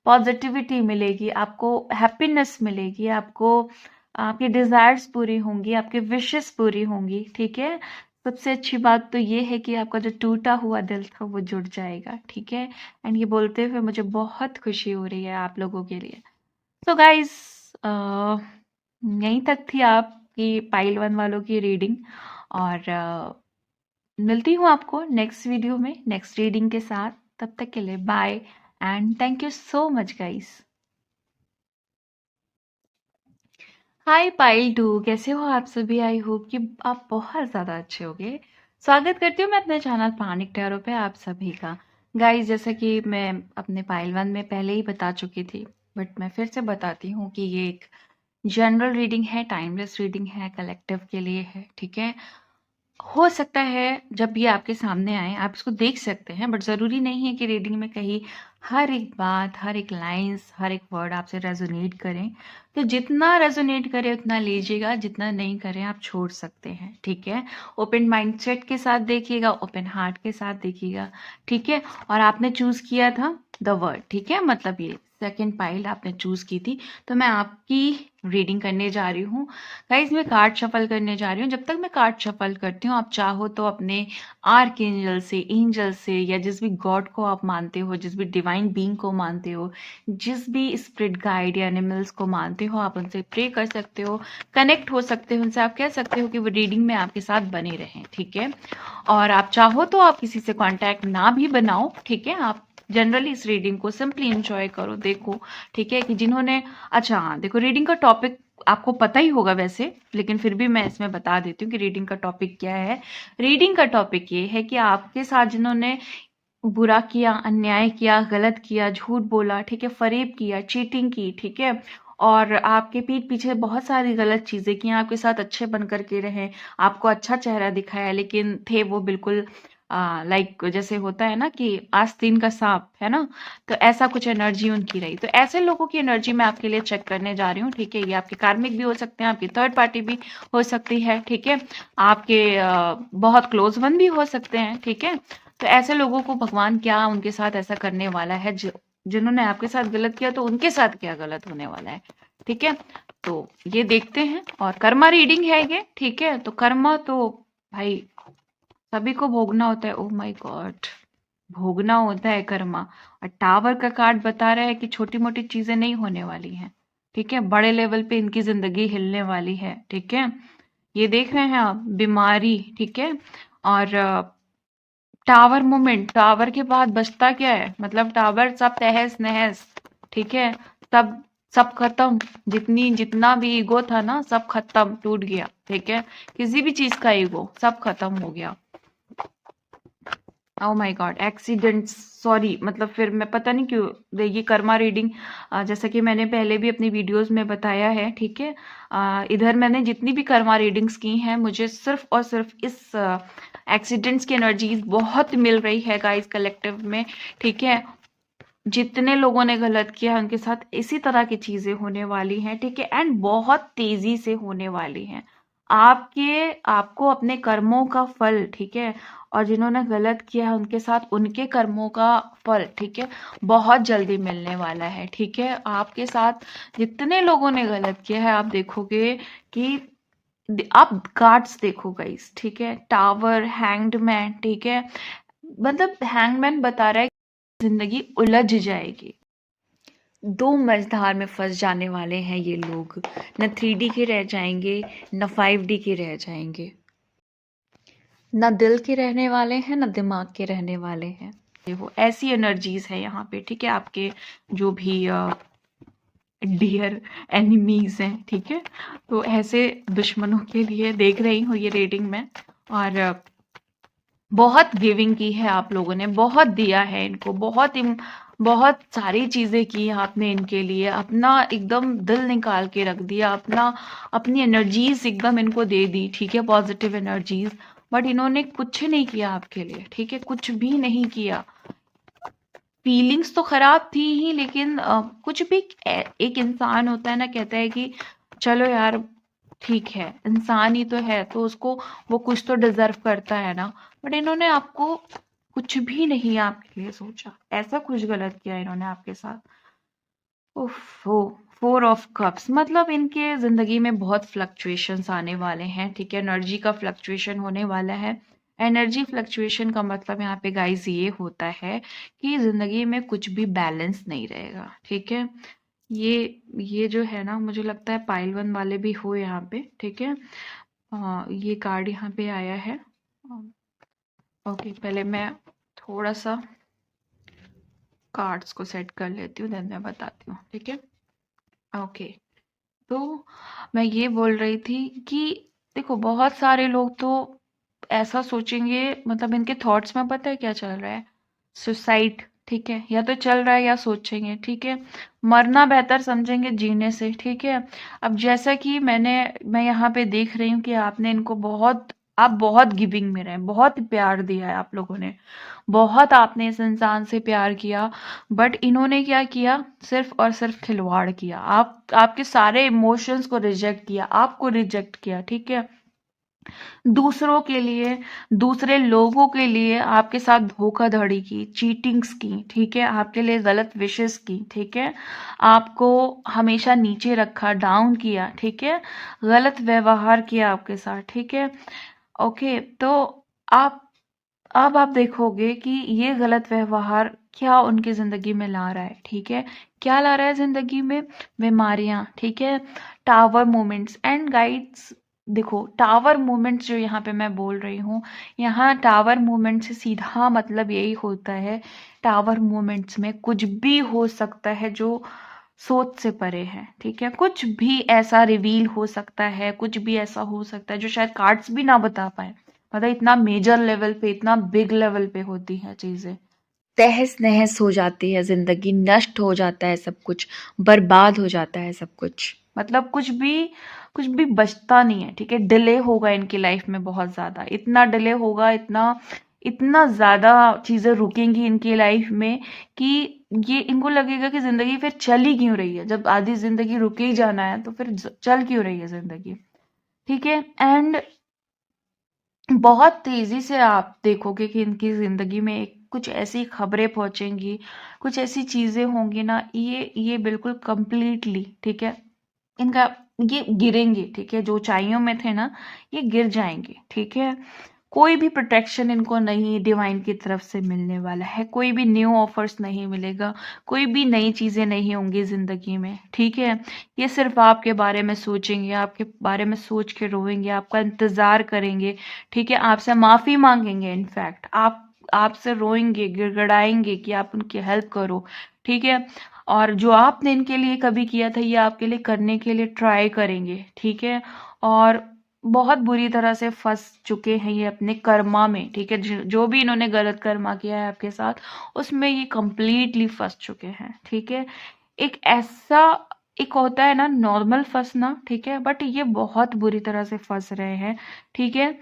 पॉजिटिविटी मिलेगी, आपको हैप्पीनेस मिलेगी, आपको आपकी डिजायर्स पूरी होंगी, आपकी विशेस पूरी होंगी, ठीक है। सबसे अच्छी बात तो ये है कि आपका जो टूटा हुआ दिल था वो जुड़ जाएगा, ठीक है। एंड ये बोलते हुए मुझे बहुत खुशी हो रही है आप लोगों के लिए। सो गाइस, यहीं तक थी आपकी पाइल 1 वालों की रीडिंग। और मिलती हूँ आपको नेक्स्ट वीडियो में नेक्स्ट रीडिंग के साथ। तब तक के लिए bye and thank you so much guys. Hi pile 2, कैसे हो आप सभी? आई होप कि आप बहुत ज़्यादा अच्छे होगे। स्वागत करती हूँ मैं अपने चैनल पानिक टैरो पे आप सभी का। गाइस, जैसा कि मैं अपने पाइल 1 में पहले ही बता चुकी थी, बट मैं फिर से बताती हूँ कि ये एक जनरल रीडिंग है, टाइमलेस रीडिंग है, कलेक्टिव के लिए है, ठीक है। हो सकता है जब ये आपके सामने आए आप इसको देख सकते हैं, बट ज़रूरी नहीं है कि रीडिंग में कहीं हर एक बात, हर एक लाइंस, हर एक वर्ड आपसे रेजोनेट करें। तो जितना रेजोनेट करे उतना लीजिएगा, जितना नहीं करे आप छोड़ सकते हैं, ठीक है। ओपन माइंडसेट के साथ देखिएगा, ओपन हार्ट के साथ देखिएगा, ठीक है। और आपने चूज किया था द वर्ड, ठीक है, मतलब ये सेकेंड पाइल आपने चूज की थी, तो मैं आपकी रीडिंग करने जा रही हूँ। गाइज, मैं कार्ड शफल करने जा रही हूँ। जब तक मैं कार्ड शफल करती हूँ, आप चाहो तो अपने आर्क एंजल से या जिस भी गॉड को आप मानते हो, जिस भी डिवाइन बीइंग को मानते हो, जिस भी स्पिरिट गाइड या एनिमल्स को मानते हो, आप उनसे प्रे कर सकते हो, कनेक्ट हो सकते हो उनसे। आप कह सकते हो कि वो रीडिंग में आपके साथ बने रहें, ठीक है। और आप चाहो तो आप किसी से कॉन्टैक्ट ना भी बनाओ, ठीक है। आप जनरली इस रीडिंग को सिंपली एंजॉय करो, देखो, ठीक है, कि जिन्होंने अच्छा हाँ देखो, रीडिंग का टॉपिक आपको पता ही होगा वैसे, लेकिन फिर भी मैं इसमें बता देती हूँ कि रीडिंग का टॉपिक क्या है। रीडिंग का टॉपिक ये है कि आपके साथ जिन्होंने बुरा किया, अन्याय किया, गलत किया, झूठ बोला, ठीक है, फरेब किया, चीटिंग की, ठीक है, और आपके पीठ पीछे बहुत सारी गलत चीजें की, आपके साथ अच्छे बन करके रहे, आपको अच्छा चेहरा दिखाया, लेकिन थे वो बिल्कुल लाइक जैसे होता है ना कि आस्तीन का सांप, है ना, तो ऐसा कुछ एनर्जी उनकी रही। तो ऐसे लोगों की एनर्जी मैं आपके लिए चेक करने जा रही हूँ, ठीक है। ये आपके कार्मिक भी हो सकते हैं, आपकी थर्ड पार्टी भी हो सकती है, ठीक है, आपके बहुत क्लोज वन भी हो सकते हैं, ठीक है। तो ऐसे लोगों को भगवान क्या उनके साथ ऐसा करने वाला है, जिन्होंने आपके साथ गलत किया तो उनके साथ क्या गलत होने वाला है, ठीक है। तो ये देखते हैं। और कर्मा रीडिंग है ये, ठीक है। तो कर्मा तो भाई सभी को भोगना होता है। ओह माय गॉड, भोगना होता है कर्मा। और टावर का कार्ड बता रहा है कि छोटी मोटी चीजें नहीं होने वाली हैं, ठीक है, बड़े लेवल पे इनकी जिंदगी हिलने वाली है, ठीक है। ये देख रहे हैं आप, बीमारी, ठीक है। और टावर मोमेंट, टावर के बाद बचता क्या है, मतलब टावर सब तहस नहस, ठीक है, सब सब खत्म। जितना भी ईगो था ना, सब खत्म, टूट गया, ठीक है। किसी भी चीज का ईगो सब खत्म हो गया। Oh my God, accidents, sorry, मतलब फिर मैं पता नहीं क्यों ये कर्मा रीडिंग, जैसा कि मैंने पहले भी अपनी वीडियोस में बताया है, ठीक है। इधर मैंने जितनी भी कर्मा रीडिंग्स की हैं, मुझे सिर्फ और सिर्फ इस एक्सीडेंट्स की एनर्जीज बहुत मिल रही है गाइस कलेक्टिव में, ठीक है। जितने लोगों ने गलत किया उनके साथ इसी तरह की चीजें होने वाली हैं, ठीक है, एंड बहुत तेजी से होने वाली हैं। आपको अपने कर्मों का फल, ठीक है, और जिन्होंने गलत किया है उनके साथ उनके कर्मों का फल, ठीक है, बहुत जल्दी मिलने वाला है, ठीक है। आपके साथ जितने लोगों ने गलत किया है, आप देखोगे कि आप कार्ड्स देखो गाइस, ठीक है, टावर, हैंग्ड मैन, ठीक है, मतलब हैंगमैन बता रहा है जिंदगी उलझ जाएगी। दो मझधार में फंस जाने वाले हैं ये लोग, न 3D के रह जाएंगे, न 5D के रह जाएंगे, न दिल के रहने वाले हैं, न दिमाग के रहने वाले हैं। वो ऐसी एनर्जीज है यहाँ पे, ठीक है, आपके जो भी डियर एनिमीज हैं, ठीक है, तो ऐसे दुश्मनों के लिए देख रही हूँ ये रीडिंग में। और बहुत गिविंग की है आप लोगों ने, बहुत दिया है इनको, बहुत सारी चीजें की आपने इनके लिए, अपना एकदम दिल निकाल के रख दिया, अपनी एनर्जीज एकदम इनको दे दी, ठीक है, पॉजिटिव एनर्जीज। बट इन्होंने कुछ नहीं किया आपके लिए, ठीक है, कुछ भी नहीं किया। फीलिंग्स तो खराब थी ही, लेकिन कुछ भी, एक इंसान होता है ना, कहता है कि चलो यार ठीक है, इंसान ही तो है, तो उसको वो कुछ तो डिजर्व करता है ना। बट इन्होंने आपको कुछ भी नहीं आपके लिए सोचा, ऐसा कुछ गलत किया इन्होंने आपके साथ। ओफो, 4 ऑफ कप्स, मतलब इनके जिंदगी में बहुत फ्लक्चुएशंस आने वाले हैं, ठीक है, एनर्जी का फ्लक्चुएशन होने वाला है। एनर्जी फ्लक्चुएशन का मतलब यहाँ पे गाइस ये होता है कि जिंदगी में कुछ भी बैलेंस नहीं रहेगा, ठीक है। ये ये जो है ना, मुझे लगता है पाइल वन वाले भी हो यहाँ पे, ठीक है। ये कार्ड यहाँ पे आया है। ओके, पहले मैं थोड़ा सा कार्ड्स को सेट कर लेती हूँ, देन मैं बताती हूँ, ठीक है। ओके, तो मैं ये बोल रही थी कि देखो, बहुत सारे लोग तो ऐसा सोचेंगे, मतलब इनके थॉट्स में पता है क्या चल रहा है, सुसाइड, ठीक है, या तो चल रहा है या सोचेंगे, ठीक है, मरना बेहतर समझेंगे जीने से, ठीक है। अब जैसा कि मैं यहाँ पे देख रही हूँ कि आपने इनको आप बहुत गिविंग में रहे, बहुत प्यार दिया है आप लोगों ने, बहुत आपने इस इंसान से प्यार किया। बट इन्होंने क्या किया, सिर्फ और सिर्फ खिलवाड़ किया, आपके सारे इमोशंस को रिजेक्ट किया, आपको रिजेक्ट किया, ठीक है, दूसरों के लिए, दूसरे लोगों के लिए आपके साथ धोखाधड़ी की, चीटिंग्स की, ठीक है, आपके लिए गलत विशेस की, ठीक है, आपको हमेशा नीचे रखा, डाउन किया, ठीक है, गलत व्यवहार किया आपके साथ, ठीक है। ओके, तो आप अब आप देखोगे कि ये गलत व्यवहार क्या उनकी जिंदगी में ला रहा है, ठीक है, क्या ला रहा है जिंदगी में, बीमारियां, ठीक है, टावर मोमेंट्स एंड गाइड्स। देखो, टावर मूवमेंट्स जो यहाँ पे मैं बोल रही हूँ, यहाँ टावर मूवमेंट से सीधा मतलब यही होता है, टावर मूवमेंट्स में कुछ भी हो सकता है जो सोच से परे है, ठीक है, कुछ भी ऐसा रिवील हो सकता है, कुछ भी ऐसा हो सकता है जो शायद कार्ड्स भी ना बता पाए, मतलब इतना मेजर लेवल पे, इतना बिग लेवल पे होती है चीजें, तहस नहस हो जाती है जिंदगी, नष्ट हो जाता है सब कुछ, बर्बाद हो जाता है सब कुछ, मतलब कुछ भी बचता नहीं है, ठीक है। डिले होगा इनकी लाइफ में बहुत ज्यादा, इतना डिले होगा, इतना इतना ज्यादा चीजें रुकेंगी इनकी लाइफ में कि ये इनको लगेगा कि जिंदगी फिर चल ही क्यों रही है, जब आधी जिंदगी रुके ही जाना है तो फिर चल क्यों रही है जिंदगी, ठीक है। एंड बहुत तेजी से आप देखोगे कि इनकी जिंदगी में कुछ ऐसी खबरें पहुंचेंगी, कुछ ऐसी चीजें होंगी ना, ये बिल्कुल कंप्लीटली, ठीक है, इनका ये गिरेंगे, ठीक है, जो ऊंचाइयों में थे ना, ये गिर जाएंगे, ठीक है। कोई भी प्रोटेक्शन इनको नहीं डिवाइन की तरफ से मिलने वाला है, कोई भी न्यू ऑफर्स नहीं मिलेगा, कोई भी नई चीजें नहीं होंगी जिंदगी में, ठीक है। ये सिर्फ आपके बारे में सोचेंगे, आपके बारे में सोच के रोएंगे, आपका इंतजार करेंगे, ठीक है, आपसे माफी मांगेंगे, इनफैक्ट आपसे रोएंगे, गिड़गिड़ाएंगे कि आप उनकी हेल्प करो, ठीक है। और जो आपने इनके लिए कभी किया था, ये आपके लिए करने के लिए ट्राई करेंगे, ठीक है। और बहुत बुरी तरह से फंस चुके हैं ये अपने कर्मा में, ठीक है। जो भी इन्होंने गलत कर्मा किया है आपके साथ, उसमें ये कंप्लीटली फंस चुके हैं, ठीक है। एक ऐसा, एक होता है ना नॉर्मल फंसना, ठीक है, बट ये बहुत बुरी तरह से फंस रहे हैं, ठीक है।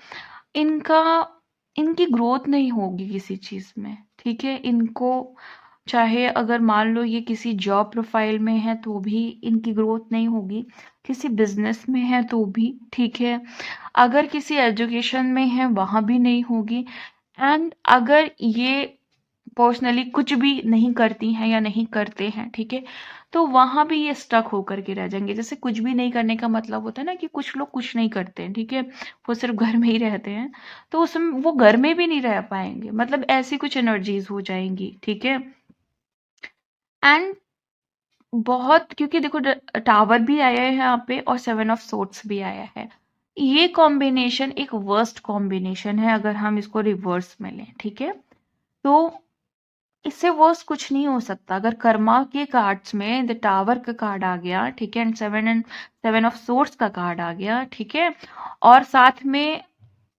इनका इनकी ग्रोथ नहीं होगी किसी चीज में, ठीक है। इनको चाहे अगर मान लो ये किसी जॉब प्रोफाइल में है तो भी इनकी ग्रोथ नहीं होगी, किसी बिजनेस में है तो भी, ठीक है। अगर किसी एजुकेशन में है वहां भी नहीं होगी। एंड अगर ये पर्सनली कुछ भी नहीं करती हैं या नहीं करते हैं, ठीक है, तो वहां भी ये स्टक होकर के रह जाएंगे। जैसे कुछ भी नहीं करने का मतलब होता है ना कि कुछ लोग कुछ नहीं करते हैं, ठीक है, वो सिर्फ घर में ही रहते हैं, तो उसमें वो घर में भी नहीं रह पाएंगे, मतलब ऐसी कुछ एनर्जीज हो जाएंगी, ठीक है। एंड बहुत, क्योंकि देखो टावर भी आया है यहाँ पे और सेवन ऑफ सोर्ट्स भी आया है। ये कॉम्बिनेशन एक वर्स्ट कॉम्बिनेशन है अगर हम इसको रिवर्स में लें, ठीक है। तो इससे वर्स कुछ नहीं हो सकता। अगर कर्मा के कार्ड्स में द टावर का कार्ड आ गया, ठीक है, एंड सेवन ऑफ सोर्ट्स का कार्ड आ गया, ठीक है, और साथ में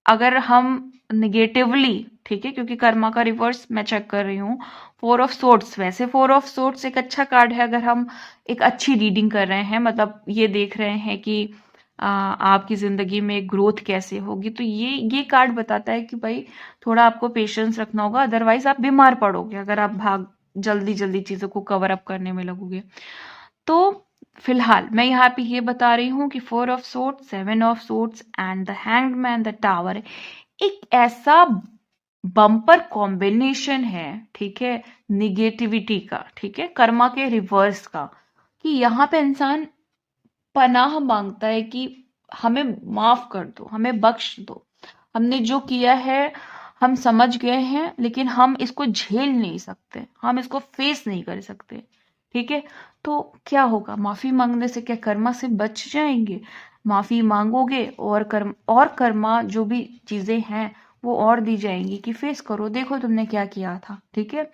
अगर हम निगेटिवली, ठीक है, क्योंकि कर्मा का रिवर्स मैं चेक कर रही हूँ, फोर ऑफ सोर्ट्स, वैसे फोर ऑफ सोर्ट्स एक अच्छा कार्ड है अगर हम एक अच्छी रीडिंग कर रहे हैं, मतलब ये देख रहे हैं कि आपकी जिंदगी में ग्रोथ कैसे होगी, तो ये कार्ड बताता है कि भाई थोड़ा आपको पेशेंस रखना होगा, अदरवाइज आप बीमार पड़ोगे अगर आप जल्दी जल्दी चीजों को कवर अप करने में लगोगे। तो फिलहाल मैं यहाँ पे ये बता रही हूँ कि four of sorts, seven of sorts and the hanged man, the tower, एक ऐसा बम्पर कॉम्बिनेशन है, ठीक है, निगेटिविटी का, ठीक है, कर्मा के रिवर्स का, कि यहाँ पे इंसान पनाह मांगता है कि हमें माफ कर दो, हमें बख्श दो, हमने जो किया है हम समझ गए हैं, लेकिन हम इसको झेल नहीं सकते, हम इसको फेस नहीं कर सकते, ठीक है। तो क्या होगा, माफी मांगने से क्या कर्मा से बच जाएंगे? माफी मांगोगे और कर्मा जो भी चीजें हैं वो और दी जाएंगी कि फेस करो, देखो तुमने क्या किया था, ठीक है।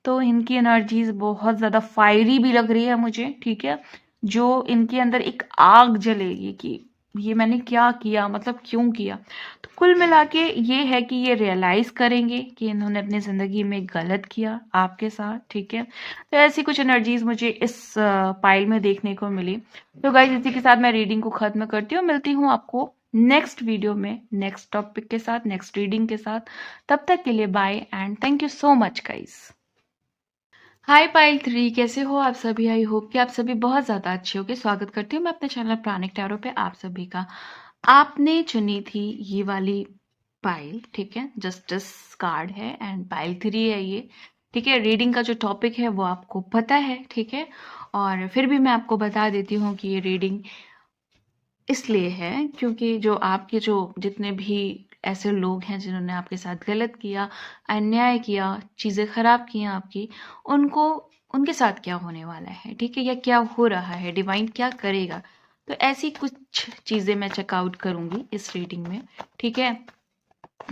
तो इनकी एनर्जीज बहुत ज्यादा फायरी भी लग रही है मुझे, ठीक है। जो इनके अंदर एक आग जलेगी कि ये मैंने क्या किया, मतलब क्यों किया। तो कुल मिला के ये है कि ये रियलाइज करेंगे कि इन्होंने अपनी जिंदगी में गलत किया आपके साथ, ठीक है। तो ऐसी कुछ एनर्जीज मुझे इस पाइल में देखने को मिली। तो गाइस इसी के साथ मैं रीडिंग को खत्म करती हूँ, मिलती हूँ आपको नेक्स्ट वीडियो में नेक्स्ट टॉपिक के साथ, नेक्स्ट रीडिंग के साथ। तब तक के लिए bye and thank you so much guys. Hi pile 3, कैसे हो आप सभी? आई होप कि आप सभी बहुत ज़्यादा अच्छे होंगे। स्वागत करती हूँ मैं अपने चैनल प्राणिक टैरो पे आप सभी का। आपने चुनी थी ये वाली पाइल, ठीक है, जस्टिस कार्ड है एंड पाइल 3 है ये, ठीक है। रीडिंग का जो टॉपिक है वो आपको पता है, ठीक है, और फिर भी मैं आपको बता देती हूँ कि ये रीडिंग इसलिए है क्योंकि जो आपके जो जितने भी ऐसे लोग हैं जिन्होंने आपके साथ गलत किया, अन्याय किया, चीज़ें खराब की आपकी, उनको उनके साथ क्या होने वाला है, ठीक है, या क्या हो रहा है, डिवाइन क्या करेगा। तो ऐसी कुछ चीज़ें मैं चेकआउट करूंगी इस रीडिंग में, ठीक है।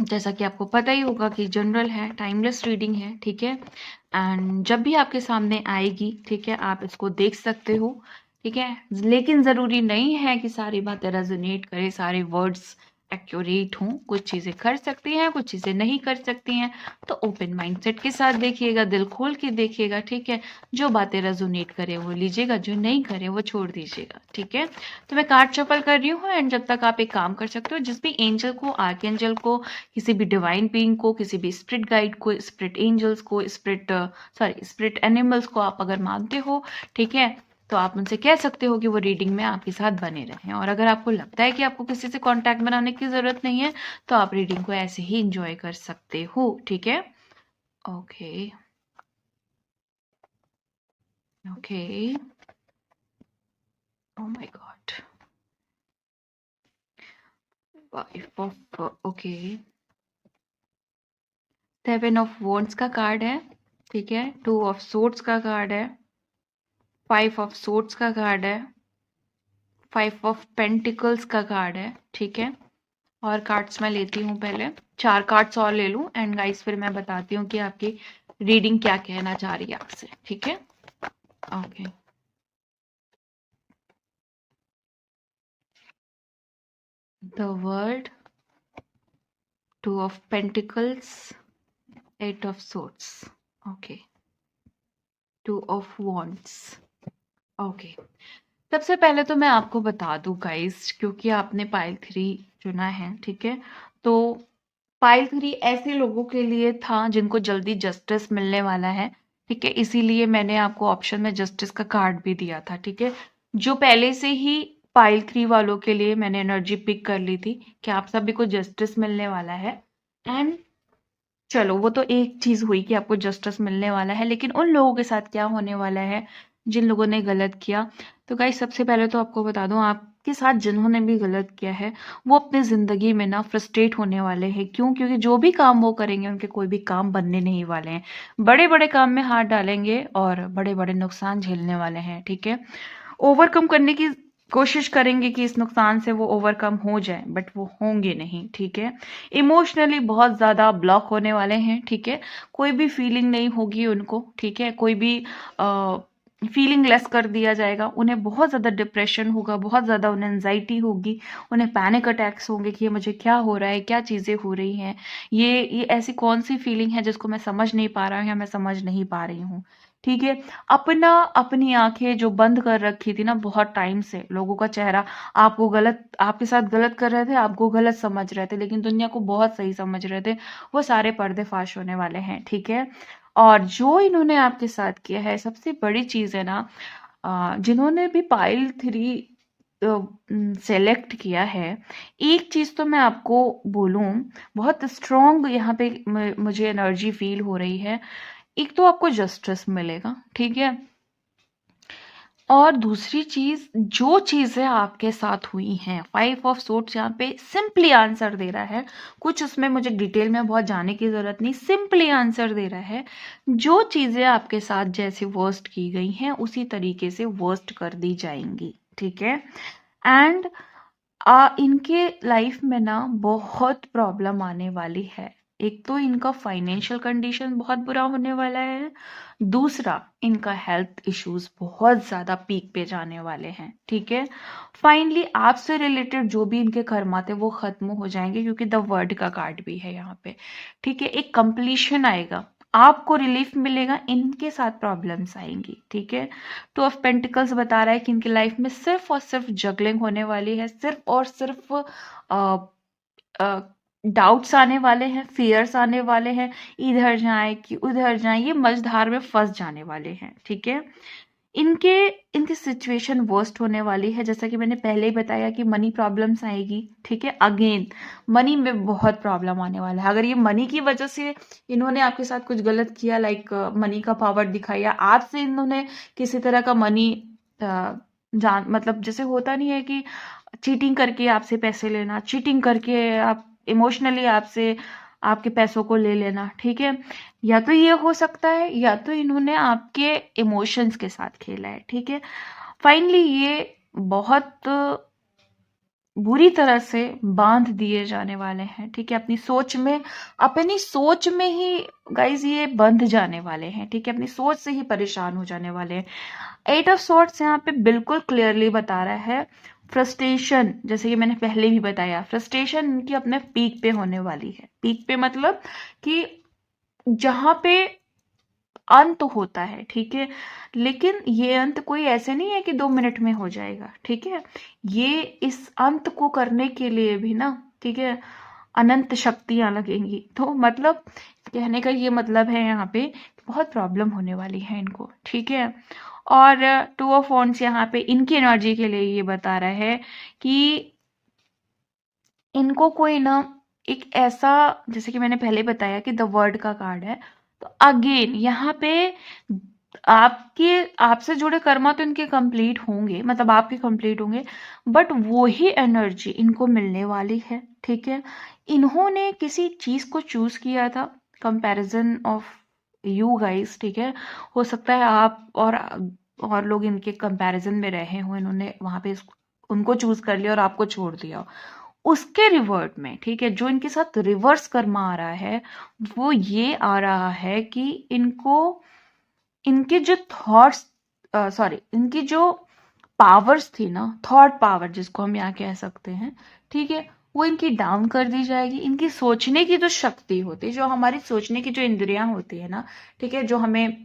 जैसा कि आपको पता ही होगा कि जनरल है, टाइमलेस रीडिंग है, ठीक है। एंड जब भी आपके सामने आएगी, ठीक है, आप इसको देख सकते हो, ठीक है, लेकिन ज़रूरी नहीं है कि सारी बातें रेजोनेट करें, सारे वर्ड्स एक्यूरेट हों। कुछ चीज़ें कर सकती हैं, कुछ चीज़ें नहीं कर सकती हैं। तो ओपन माइंडसेट के साथ देखिएगा, दिल खोल के देखिएगा, ठीक है। जो बातें रेजोनेट करे वो लीजिएगा, जो नहीं करे वो छोड़ दीजिएगा, ठीक है। तो मैं कार्ड शफल कर रही हूँ एंड जब तक आप एक काम कर सकते हो, जिस भी एंजल को, आर्कएंजल को, किसी भी डिवाइन बीइंग को, किसी भी स्पिरिट गाइड को, स्पिरिट एंजल्स को, स्पिरिट एनिमल्स को आप अगर मानते हो, ठीक है, तो आप उनसे कह सकते हो कि वो रीडिंग में आपके साथ बने रहें। और अगर आपको लगता है कि आपको किसी से कांटेक्ट बनाने की जरूरत नहीं है तो आप रीडिंग को ऐसे ही इंजॉय कर सकते हो, ठीक है। Okay okay, oh my God, wife of, okay, seven of wands का कार्ड है, ठीक है, टू ऑफ सोर्ड्स का कार्ड है, फाइव ऑफ सोर्ड्स का कार्ड है, फाइव ऑफ पेंटिकल्स का कार्ड है, ठीक है। और कार्ड्स मैं लेती हूँ, पहले 4 कार्ड्स और ले लूँ एंड गाइस फिर मैं बताती हूँ कि आपकी रीडिंग क्या कहना चाह रही है आपसे, ठीक है। Okay, the world, 2 of Pentacles, 8 of Swords, okay, 2 of Wands, okay. सबसे पहले तो मैं आपको बता दूं गाइस, क्योंकि आपने पाइल 3 चुना है, ठीक है, तो पाइल 3 ऐसे लोगों के लिए था जिनको जल्दी जस्टिस मिलने वाला है, ठीक है, इसीलिए मैंने आपको ऑप्शन में जस्टिस का कार्ड भी दिया था, ठीक है। जो पहले से ही पाइल 3 वालों के लिए मैंने एनर्जी पिक कर ली थी कि आप सभी को जस्टिस मिलने वाला है। एंड चलो, वो तो एक चीज हुई कि आपको जस्टिस मिलने वाला है, लेकिन उन लोगों के साथ क्या होने वाला है जिन लोगों ने गलत किया। तो गाइस, सबसे पहले तो आपको बता दूं, आपके साथ जिन्होंने भी गलत किया है वो अपनी जिंदगी में ना फ्रस्ट्रेट होने वाले हैं। क्यों? क्योंकि जो भी काम वो करेंगे उनके कोई भी काम बनने नहीं वाले हैं। बड़े बड़े काम में हाथ डालेंगे और बड़े बड़े नुकसान झेलने वाले हैं, ठीक है। ओवरकम करने की कोशिश करेंगे कि इस नुकसान से वो ओवरकम हो जाए, बट वो होंगे नहीं, ठीक है। इमोशनली बहुत ज्यादा ब्लॉक होने वाले हैं, ठीक है। कोई भी फीलिंग नहीं होगी उनको, ठीक है। कोई भी फीलिंग लेस कर दिया जाएगा। उन्हें बहुत ज्यादा डिप्रेशन होगा, बहुत ज्यादा उन्हें एंजाइटी होगी, उन्हें पैनिक अटैक्स होंगे कि ये मुझे क्या हो रहा है, क्या चीजें हो रही हैं, ये ऐसी कौन सी फीलिंग है जिसको मैं समझ नहीं पा रहा हूँ या मैं समझ नहीं पा रही हूँ, ठीक है। अपनी आंखें जो बंद कर रखी थी ना बहुत टाइम से, लोगों का चेहरा आपके साथ गलत कर रहे थे, आपको गलत समझ रहे थे, लेकिन दुनिया को बहुत सही समझ रहे थे, वो सारे पर्दे फाश होने वाले हैं, ठीक है। और जो इन्होंने आपके साथ किया है, सबसे बड़ी चीज है ना, जिन्होंने भी पाइल 3 सेलेक्ट किया है, एक चीज तो मैं आपको बोलूं, बहुत स्ट्रॉन्ग यहाँ पे मुझे एनर्जी फील हो रही है। एक तो आपको जस्टिस मिलेगा, ठीक है। और दूसरी चीज, जो चीजें आपके साथ हुई हैं, 5 of Swords यहाँ पे सिंपली आंसर दे रहा है। कुछ उसमें मुझे डिटेल में बहुत जाने की जरूरत नहीं, सिंपली आंसर दे रहा है। जो चीजें आपके साथ जैसे वर्स्ट की गई हैं उसी तरीके से वर्स्ट कर दी जाएंगी, ठीक है। एंड इनके लाइफ में ना बहुत प्रॉब्लम आने वाली है। एक तो इनका फाइनेंशियल कंडीशन बहुत बुरा होने वाला है, दूसरा इनका हेल्थ इश्यूज बहुत ज्यादा पीक पे जाने वाले हैं, ठीक है। फाइनली आपसे रिलेटेड जो भी इनके कर्मा थे वो खत्म हो जाएंगे, क्योंकि द वर्ड का कार्ड भी है यहाँ पे, ठीक है। एक कंप्लीशन आएगा, आपको रिलीफ मिलेगा, इनके साथ प्रॉब्लम्स आएंगी, ठीक है। 2 of Pentacles बता रहा है कि इनकी लाइफ में सिर्फ और सिर्फ जगलिंग होने वाली है, सिर्फ और सिर्फ डाउट्स आने वाले हैं, फियर्स आने वाले हैं, इधर जाए कि उधर जाए, ये मझधार में फंस जाने वाले हैं, ठीक है। इनके इनकी सिचुएशन वर्स्ट होने वाली है, जैसा कि मैंने पहले ही बताया कि मनी प्रॉब्लम्स आएगी, ठीक है। अगेन मनी में बहुत प्रॉब्लम आने वाला है। अगर ये मनी की वजह से इन्होंने आपके साथ कुछ गलत किया, लाइक मनी का पावर दिखाया, आपसे इन्होंने किसी तरह का मनी जान मतलब जैसे होता नहीं है कि चीटिंग करके आपसे पैसे लेना, चीटिंग करके आप इमोशनली आपसे आपके पैसों को ले लेना, ठीक है। या तो ये हो सकता है, या तो इन्होंने आपके इमोशंस के साथ खेला है, ठीक है। फाइनली ये बहुत बुरी तरह से बांध दिए जाने वाले हैं, ठीक है। अपनी सोच में ही गाइज ये बंध जाने वाले हैं, ठीक है। अपनी सोच से ही परेशान हो जाने वाले हैं। 8 of Swords यहाँ पे बिल्कुल क्लियरली बता रहा है, फ्रस्ट्रेशन, जैसे कि मैंने पहले भी बताया, फ्रस्ट्रेशन इनकी अपने पीक पे होने वाली है। पीक पे मतलब कि जहां पे अंत होता है, ठीक है। लेकिन ये अंत कोई ऐसे नहीं है कि 2 मिनट में हो जाएगा, ठीक है। ये इस अंत को करने के लिए भी ना, ठीक है, अनंत शक्तियां लगेंगी। तो मतलब कहने का ये मतलब है यहाँ पे बहुत प्रॉब्लम होने वाली है इनको, ठीक है। और 2 of Wands यहाँ पे इनकी एनर्जी के लिए ये बता रहा है कि इनको कोई ना एक ऐसा, जैसे कि मैंने पहले बताया कि द वर्ड का कार्ड है, तो अगेन यहाँ पे आपके आपसे जुड़े कर्मा तो इनके कंप्लीट होंगे, मतलब आपके कंप्लीट होंगे, बट वो ही एनर्जी इनको मिलने वाली है, ठीक है। इन्होंने किसी चीज को चूज किया था, कंपैरिजन ऑफ यू गाइस, ठीक है। हो सकता है आप और लोग इनके कंपैरिजन में रहे हो, इन्होंने वहां पे उनको चूज कर लिया और आपको छोड़ दिया हो। उसके रिवर्ट में, ठीक है, जो इनके साथ रिवर्स कर्मा आ रहा है वो ये आ रहा है कि इनको इनके जो थॉट्स, सॉरी, इनकी जो पावर्स थी ना, थॉट पावर जिसको हम यहाँ कह सकते हैं, ठीक है, वो इनकी डाउन कर दी जाएगी। इनकी सोचने की जो शक्ति होती है, जो हमारी सोचने की जो इंद्रियां होती है ना, ठीक है, जो हमें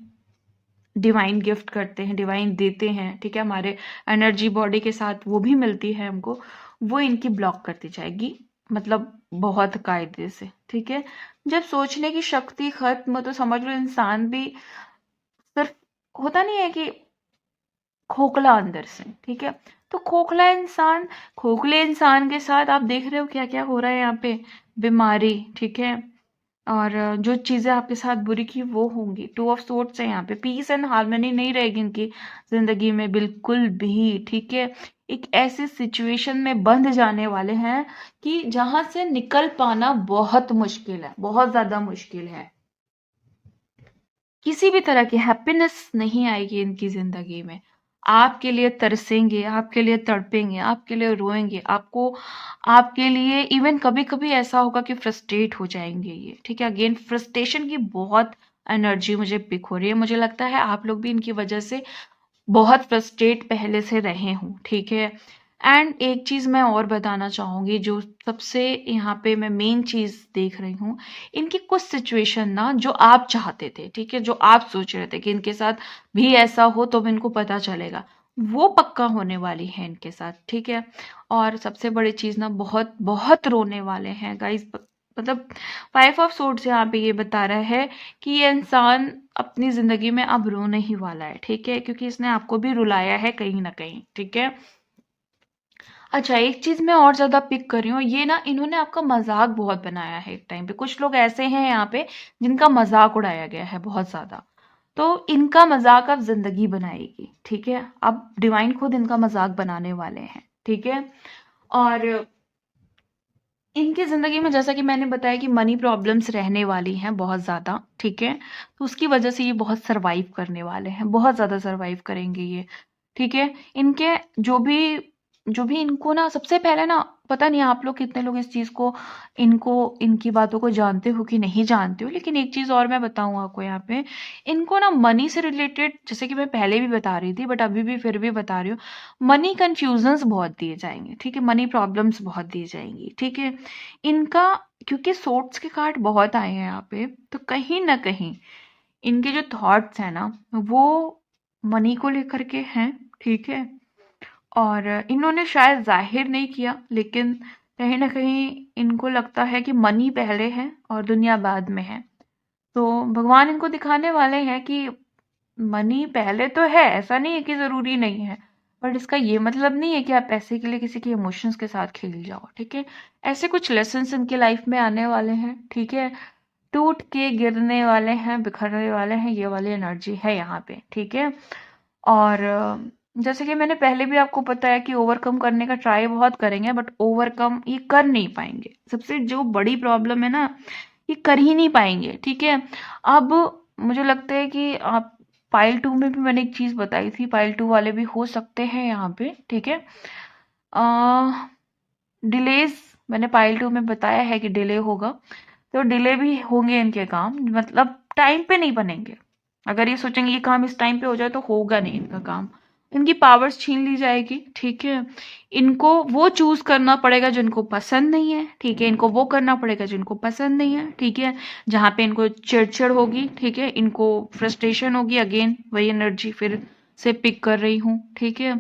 डिवाइन गिफ्ट करते हैं, डिवाइन देते हैं, ठीक है, हमारे एनर्जी बॉडी के साथ वो भी मिलती है हमको, वो इनकी ब्लॉक कर दी जाएगी, मतलब बहुत कायदे से, ठीक है। जब सोचने की शक्ति खत्म, तो समझ लो इंसान भी सिर्फ, होता नहीं है कि खोखला अंदर से, ठीक है, तो खोखले इंसान के साथ आप देख रहे हो क्या क्या हो रहा है यहाँ पे, बीमारी, ठीक है, और जो चीजें आपके साथ बुरी की वो होंगी। टू ऑफ सोर्ड्स है यहाँ पे, पीस एंड हार्मनी नहीं रहेगी इनकी जिंदगी में बिल्कुल भी, ठीक है। एक ऐसी सिचुएशन में बंध जाने वाले हैं कि जहां से निकल पाना बहुत मुश्किल है, बहुत ज्यादा मुश्किल है। किसी भी तरह की हैप्पीनेस नहीं आएगी इनकी जिंदगी में। आपके लिए तरसेंगे, आपके लिए तड़पेंगे, आपके लिए रोएंगे, आपके लिए इवन कभी कभी ऐसा होगा कि फ्रस्ट्रेट हो जाएंगे ये, ठीक है। अगेन फ्रस्ट्रेशन की बहुत एनर्जी मुझे पिक हो रही है, मुझे लगता है आप लोग भी इनकी वजह से बहुत फ्रस्ट्रेट पहले से रहे हूँ, ठीक है। एंड एक चीज मैं और बताना चाहूंगी, जो सबसे यहाँ पे मैं मेन चीज देख रही हूँ, इनकी कुछ सिचुएशन ना जो आप चाहते थे, ठीक है, जो आप सोच रहे थे कि इनके साथ भी ऐसा हो तो भी इनको पता चलेगा, वो पक्का होने वाली है इनके साथ, ठीक है। और सबसे बड़ी चीज ना, बहुत बहुत रोने वाले हैं गाइस, मतलब 5 ऑफ सोर्ड्स यहाँ पे ये बता रहा है कि ये इंसान अपनी जिंदगी में अब रोने ही वाला है, ठीक है, क्योंकि इसने आपको भी रुलाया है कहीं ना कहीं, ठीक है। अच्छा, एक चीज मैं और ज्यादा पिक कर रही हूँ, ये ना इन्होंने आपका मजाक बहुत बनाया है एक टाइम पे। कुछ लोग ऐसे हैं यहाँ पे जिनका मजाक उड़ाया गया है बहुत ज्यादा, तो इनका मजाक अब जिंदगी बनाएगी, ठीक है। अब डिवाइन खुद इनका मजाक बनाने वाले हैं, ठीक है। और इनकी जिंदगी में जैसा कि मैंने बताया कि मनी प्रॉब्लम्स रहने वाली हैं बहुत ज्यादा, ठीक है, तो उसकी वजह से ये बहुत सरवाइव करने वाले हैं, बहुत ज्यादा सरवाइव करेंगे ये, ठीक है। इनके जो भी इनको ना, सबसे पहले ना, पता नहीं आप लोग कितने लोग इस चीज को, इनको इनकी बातों को जानते हो कि नहीं जानते हो, लेकिन एक चीज और मैं बताऊं आपको यहाँ पे, इनको ना मनी से रिलेटेड, जैसे कि मैं पहले भी बता रही थी बट अभी भी फिर भी बता रही हूँ, मनी कंफ्यूजन्स बहुत दिए जाएंगे, ठीक है, मनी प्रॉब्लम्स बहुत दी जाएंगी, ठीक है। इनका, क्योंकि सोर्ट्स के कार्ड बहुत आए हैं यहाँ पे, तो कहीं ना कहीं इनके जो थॉट्स हैं ना, वो मनी को लेकर के हैं, ठीक है। और इन्होंने शायद जाहिर नहीं किया, लेकिन कहीं ना कहीं इनको लगता है कि मनी पहले है और दुनिया बाद में है। तो भगवान इनको दिखाने वाले हैं कि मनी पहले तो है, ऐसा नहीं है कि जरूरी नहीं है, बट इसका ये मतलब नहीं है कि आप पैसे के लिए किसी के इमोशंस के साथ खेल जाओ, ठीक है। ऐसे कुछ लेसन्स इनके लाइफ में आने वाले हैं, ठीक है। टूट के गिरने वाले हैं, बिखरने वाले हैं, ये वाली एनर्जी है यहाँ पे, ठीक है। और जैसे कि मैंने पहले भी आपको बताया कि ओवरकम करने का ट्राई बहुत करेंगे, बट ओवरकम ये कर नहीं पाएंगे। सबसे जो बड़ी प्रॉब्लम है ना, ये कर ही नहीं पाएंगे, ठीक है। अब मुझे लगता है कि आप पाइल 2 में भी मैंने एक चीज बताई थी, पाइल 2 वाले भी हो सकते हैं यहाँ पे, ठीक है। डिलेज मैंने पाइल 2 में बताया है कि डिले होगा, तो डिले भी होंगे इनके काम, मतलब टाइम पे नहीं बनेंगे। अगर ये सोचेंगे ये काम इस टाइम पे हो जाए तो होगा नहीं इनका काम, इनकी पावर्स छीन ली जाएगी, ठीक है। इनको वो चूज करना पड़ेगा जो इनको पसंद नहीं है, ठीक है, इनको वो करना पड़ेगा जो इनको पसंद नहीं है, ठीक है। जहां पे इनको चिड़चिड़ होगी, ठीक है, इनको फ्रस्ट्रेशन होगी, अगेन वही एनर्जी फिर से पिक कर रही हूँ, ठीक है।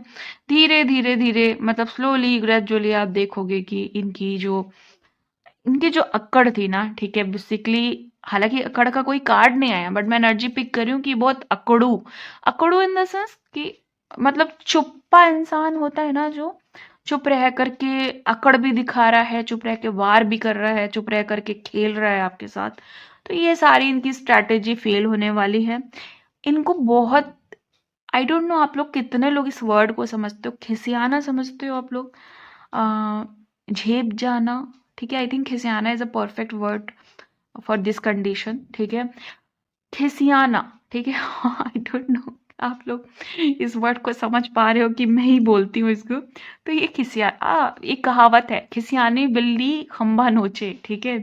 धीरे धीरे धीरे, मतलब स्लोली ग्रेजुअली आप देखोगे कि इनकी जो अक्कड़ थी ना, ठीक है, बेसिकली, हालांकि अक्कड़ का कोई कार्ड नहीं आया, बट मैं एनर्जी पिक कर रही हूँ कि बहुत अकड़ू, अकड़ू इन द सेंस कि मतलब चुप्पा इंसान होता है ना, जो चुप रह करके अकड़ भी दिखा रहा है, चुप रह के वार भी कर रहा है, चुप रह करके खेल रहा है आपके साथ, तो ये सारी इनकी स्ट्रैटेजी फेल होने वाली है। इनको बहुत, आई डोंट नो आप लोग कितने लोग इस वर्ड को समझते हो, खिसियाना समझते हो आप लोग, झेप जाना, ठीक है। आई थिंक खिसियाना is a perfect word for this condition, ठीक है, खिसियाना, ठीक है। आई डोंट नो आप लोग इस वर्ड को समझ पा रहे हो कि मैं ही बोलती हूँ इसको, तो ये एक कहावत है, खिसियानी बिल्ली खंबा नोचे, ठीक है।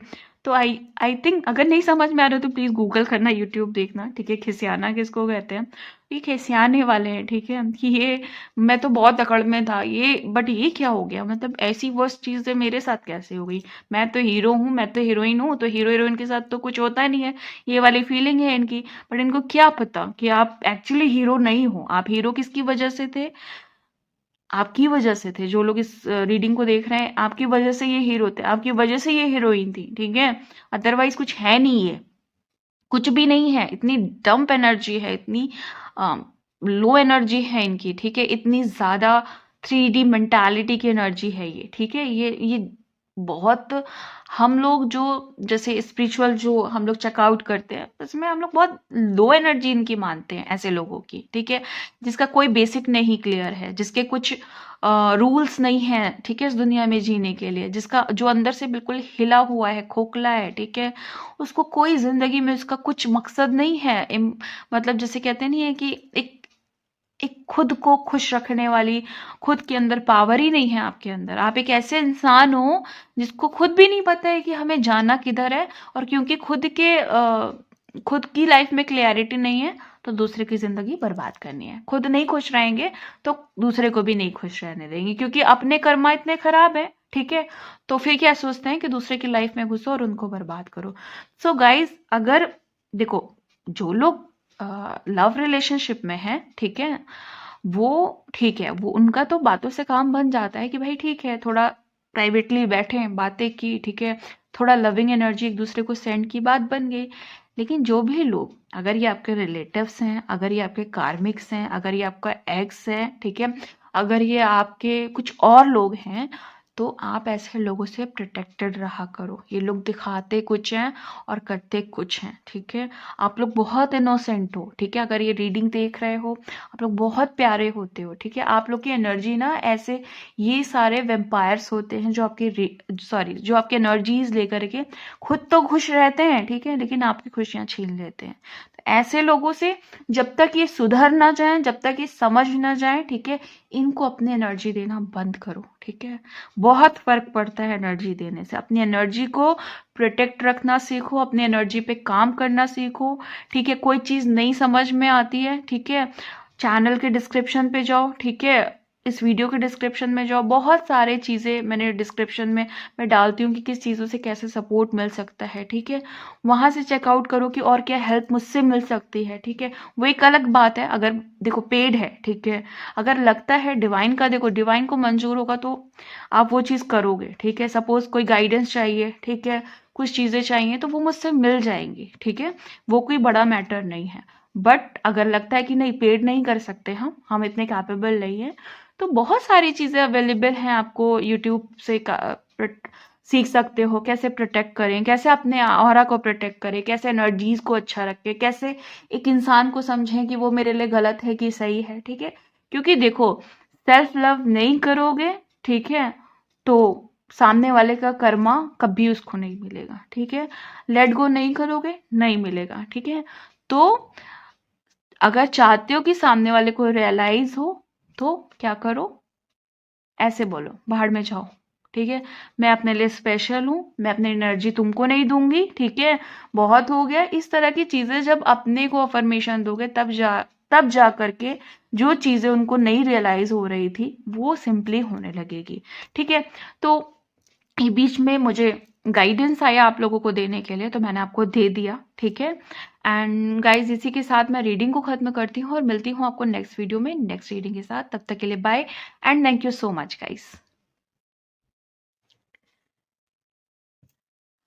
तो आई आई थिंक अगर नहीं समझ में आ रहा तो प्लीज गूगल करना, यूट्यूब देखना, ठीक है। खिसियाना किसको कहते हैं, ये खिसियाने वाले हैं, ठीक है। कि ये मैं तो बहुत अकड़ में था ये, बट ये क्या हो गया, मतलब ऐसी वर्स्ट चीजें मेरे साथ कैसे हो गई। मैं तो हीरो हूँ, मैं तो हीरोइन हूँ, तो हीरो हीरोइन के साथ तो कुछ होता नहीं है, ये वाली फीलिंग है इनकी। बट इनको क्या पता कि आप एक्चुअली हीरो नहीं हो। आप हीरो किसकी वजह से थे, आपकी वजह से थे। जो लोग इस रीडिंग को देख रहे हैं, आपकी वजह से ये हीरो थे, आपकी वजह से ये हीरोइन थी, ठीक है। अदरवाइज कुछ है नहीं, ये कुछ भी नहीं है। इतनी डंप एनर्जी है, इतनी लो एनर्जी है इनकी, ठीक है। इतनी ज्यादा 3D मेंटालिटी की एनर्जी है ये, ठीक है। ये बहुत, हम लोग जो जैसे स्पिरिचुअल जो हम लोग चेकआउट करते हैं, उसमें हम लोग बहुत लो एनर्जी इनकी मानते हैं, ऐसे लोगों की, ठीक है। जिसका कोई बेसिक नहीं क्लियर है, जिसके कुछ रूल्स नहीं है, ठीक है, इस दुनिया में जीने के लिए, जिसका जो अंदर से बिल्कुल हिला हुआ है, खोखला है, ठीक है। उसको कोई जिंदगी में उसका कुछ मकसद नहीं है। मतलब जैसे कहते नहीं है कि एक एक खुद को खुश रखने वाली, खुद के अंदर पावर ही नहीं है आपके अंदर। आप एक ऐसे इंसान हो जिसको खुद भी नहीं पता है कि हमें जाना किधर है, और क्योंकि खुद की लाइफ में क्लियरिटी नहीं है, तो दूसरे की जिंदगी बर्बाद करनी है। खुद नहीं खुश रहेंगे तो दूसरे को भी नहीं खुश रहने देंगे, क्योंकि अपने कर्मा इतने खराब है, ठीक है। तो फिर क्या सोचते हैं कि दूसरे की लाइफ में घुसो और उनको बर्बाद करो। सो गाइज, अगर देखो, जो लोग लव रिलेशनशिप में है, ठीक है, वो ठीक है, वो उनका तो बातों से काम बन जाता है कि भाई ठीक है, थोड़ा प्राइवेटली बैठे, बातें की, ठीक है, थोड़ा लविंग एनर्जी एक दूसरे को सेंड की, बात बन गई। लेकिन जो भी लोग, अगर ये आपके रिलेटिव्स हैं, अगर ये आपके कार्मिक्स हैं, अगर ये आपका एक्स है, ठीक है, अगर ये आपके कुछ और लोग हैं, तो आप ऐसे लोगों से प्रोटेक्टेड रहा करो। ये लोग दिखाते कुछ हैं और करते कुछ हैं, ठीक है। आप लोग बहुत इनोसेंट हो, ठीक है। अगर ये रीडिंग देख रहे हो, आप लोग बहुत प्यारे होते हो, ठीक है। आप लोग की एनर्जी ना ऐसे, ये सारे वेम्पायर्स होते हैं जो जो आपकी एनर्जीज लेकर के खुद तो खुश रहते हैं, ठीक है, लेकिन आपकी खुशियां छीन लेते हैं। तो ऐसे लोगों से जब तक ये सुधर ना जाए, जब तक ये समझ ना जाए, ठीक है, इनको अपनी एनर्जी देना बंद करो, ठीक है। बहुत फर्क पड़ता है एनर्जी देने से। अपनी एनर्जी को प्रोटेक्ट रखना सीखो, अपनी एनर्जी पे काम करना सीखो, ठीक है। कोई चीज नहीं समझ में आती है, ठीक है, चैनल के डिस्क्रिप्शन पे जाओ, ठीक है, इस वीडियो के डिस्क्रिप्शन में जाओ, बहुत सारे चीजें मैंने डिस्क्रिप्शन में मैं डालती हूँ कि किस चीजों से कैसे सपोर्ट मिल सकता है, ठीक है। वहां से चेकआउट करो कि और क्या हेल्प मुझसे मिल सकती है, ठीक है। वो एक अलग बात है, अगर देखो पेड है, ठीक है, अगर लगता है डिवाइन का, देखो डिवाइन को मंजूर होगा तो आप वो चीज करोगे, ठीक है। सपोज कोई गाइडेंस चाहिए, ठीक है, कुछ चीजें चाहिए, तो वो मुझसे मिल जाएंगी, ठीक है। वो कोई बड़ा मैटर नहीं है। बट अगर लगता है कि नहीं, पेड नहीं कर सकते हम इतने कैपेबल नहीं है, तो बहुत सारी चीजें अवेलेबल हैं, आपको यूट्यूब से सीख सकते हो कैसे प्रोटेक्ट करें, कैसे अपने ऑरा को प्रोटेक्ट करें, कैसे एनर्जीज को अच्छा रखें, कैसे एक इंसान को समझें कि वो मेरे लिए गलत है कि सही है, ठीक है। क्योंकि देखो, सेल्फ लव नहीं करोगे, ठीक है, तो सामने वाले का कर्मा कभी उसको नहीं मिलेगा, ठीक है। लेट गो नहीं करोगे, नहीं मिलेगा, ठीक है। तो अगर चाहते हो कि सामने वाले को रियलाइज हो, तो क्या करो, ऐसे बोलो, बाहर में जाओ, ठीक है। मैं अपने लिए स्पेशल हूं, मैं अपनी एनर्जी तुमको नहीं दूंगी, ठीक है, बहुत हो गया। इस तरह की चीजें जब अपने को अफर्मेशन दोगे, तब जा करके जो चीजें उनको नहीं रियलाइज हो रही थी, वो सिंपली होने लगेगी, ठीक है। तो ये बीच में मुझे गाइडेंस आया आप लोगों को देने के लिए, तो मैंने आपको दे दिया, ठीक है। एंड गाइज, इसी के साथ मैं रीडिंग को खत्म करती हूँ और मिलती हूँ आपको नेक्स्ट वीडियो में नेक्स्ट रीडिंग के साथ। तब तक के लिए bye and thank you so much guys.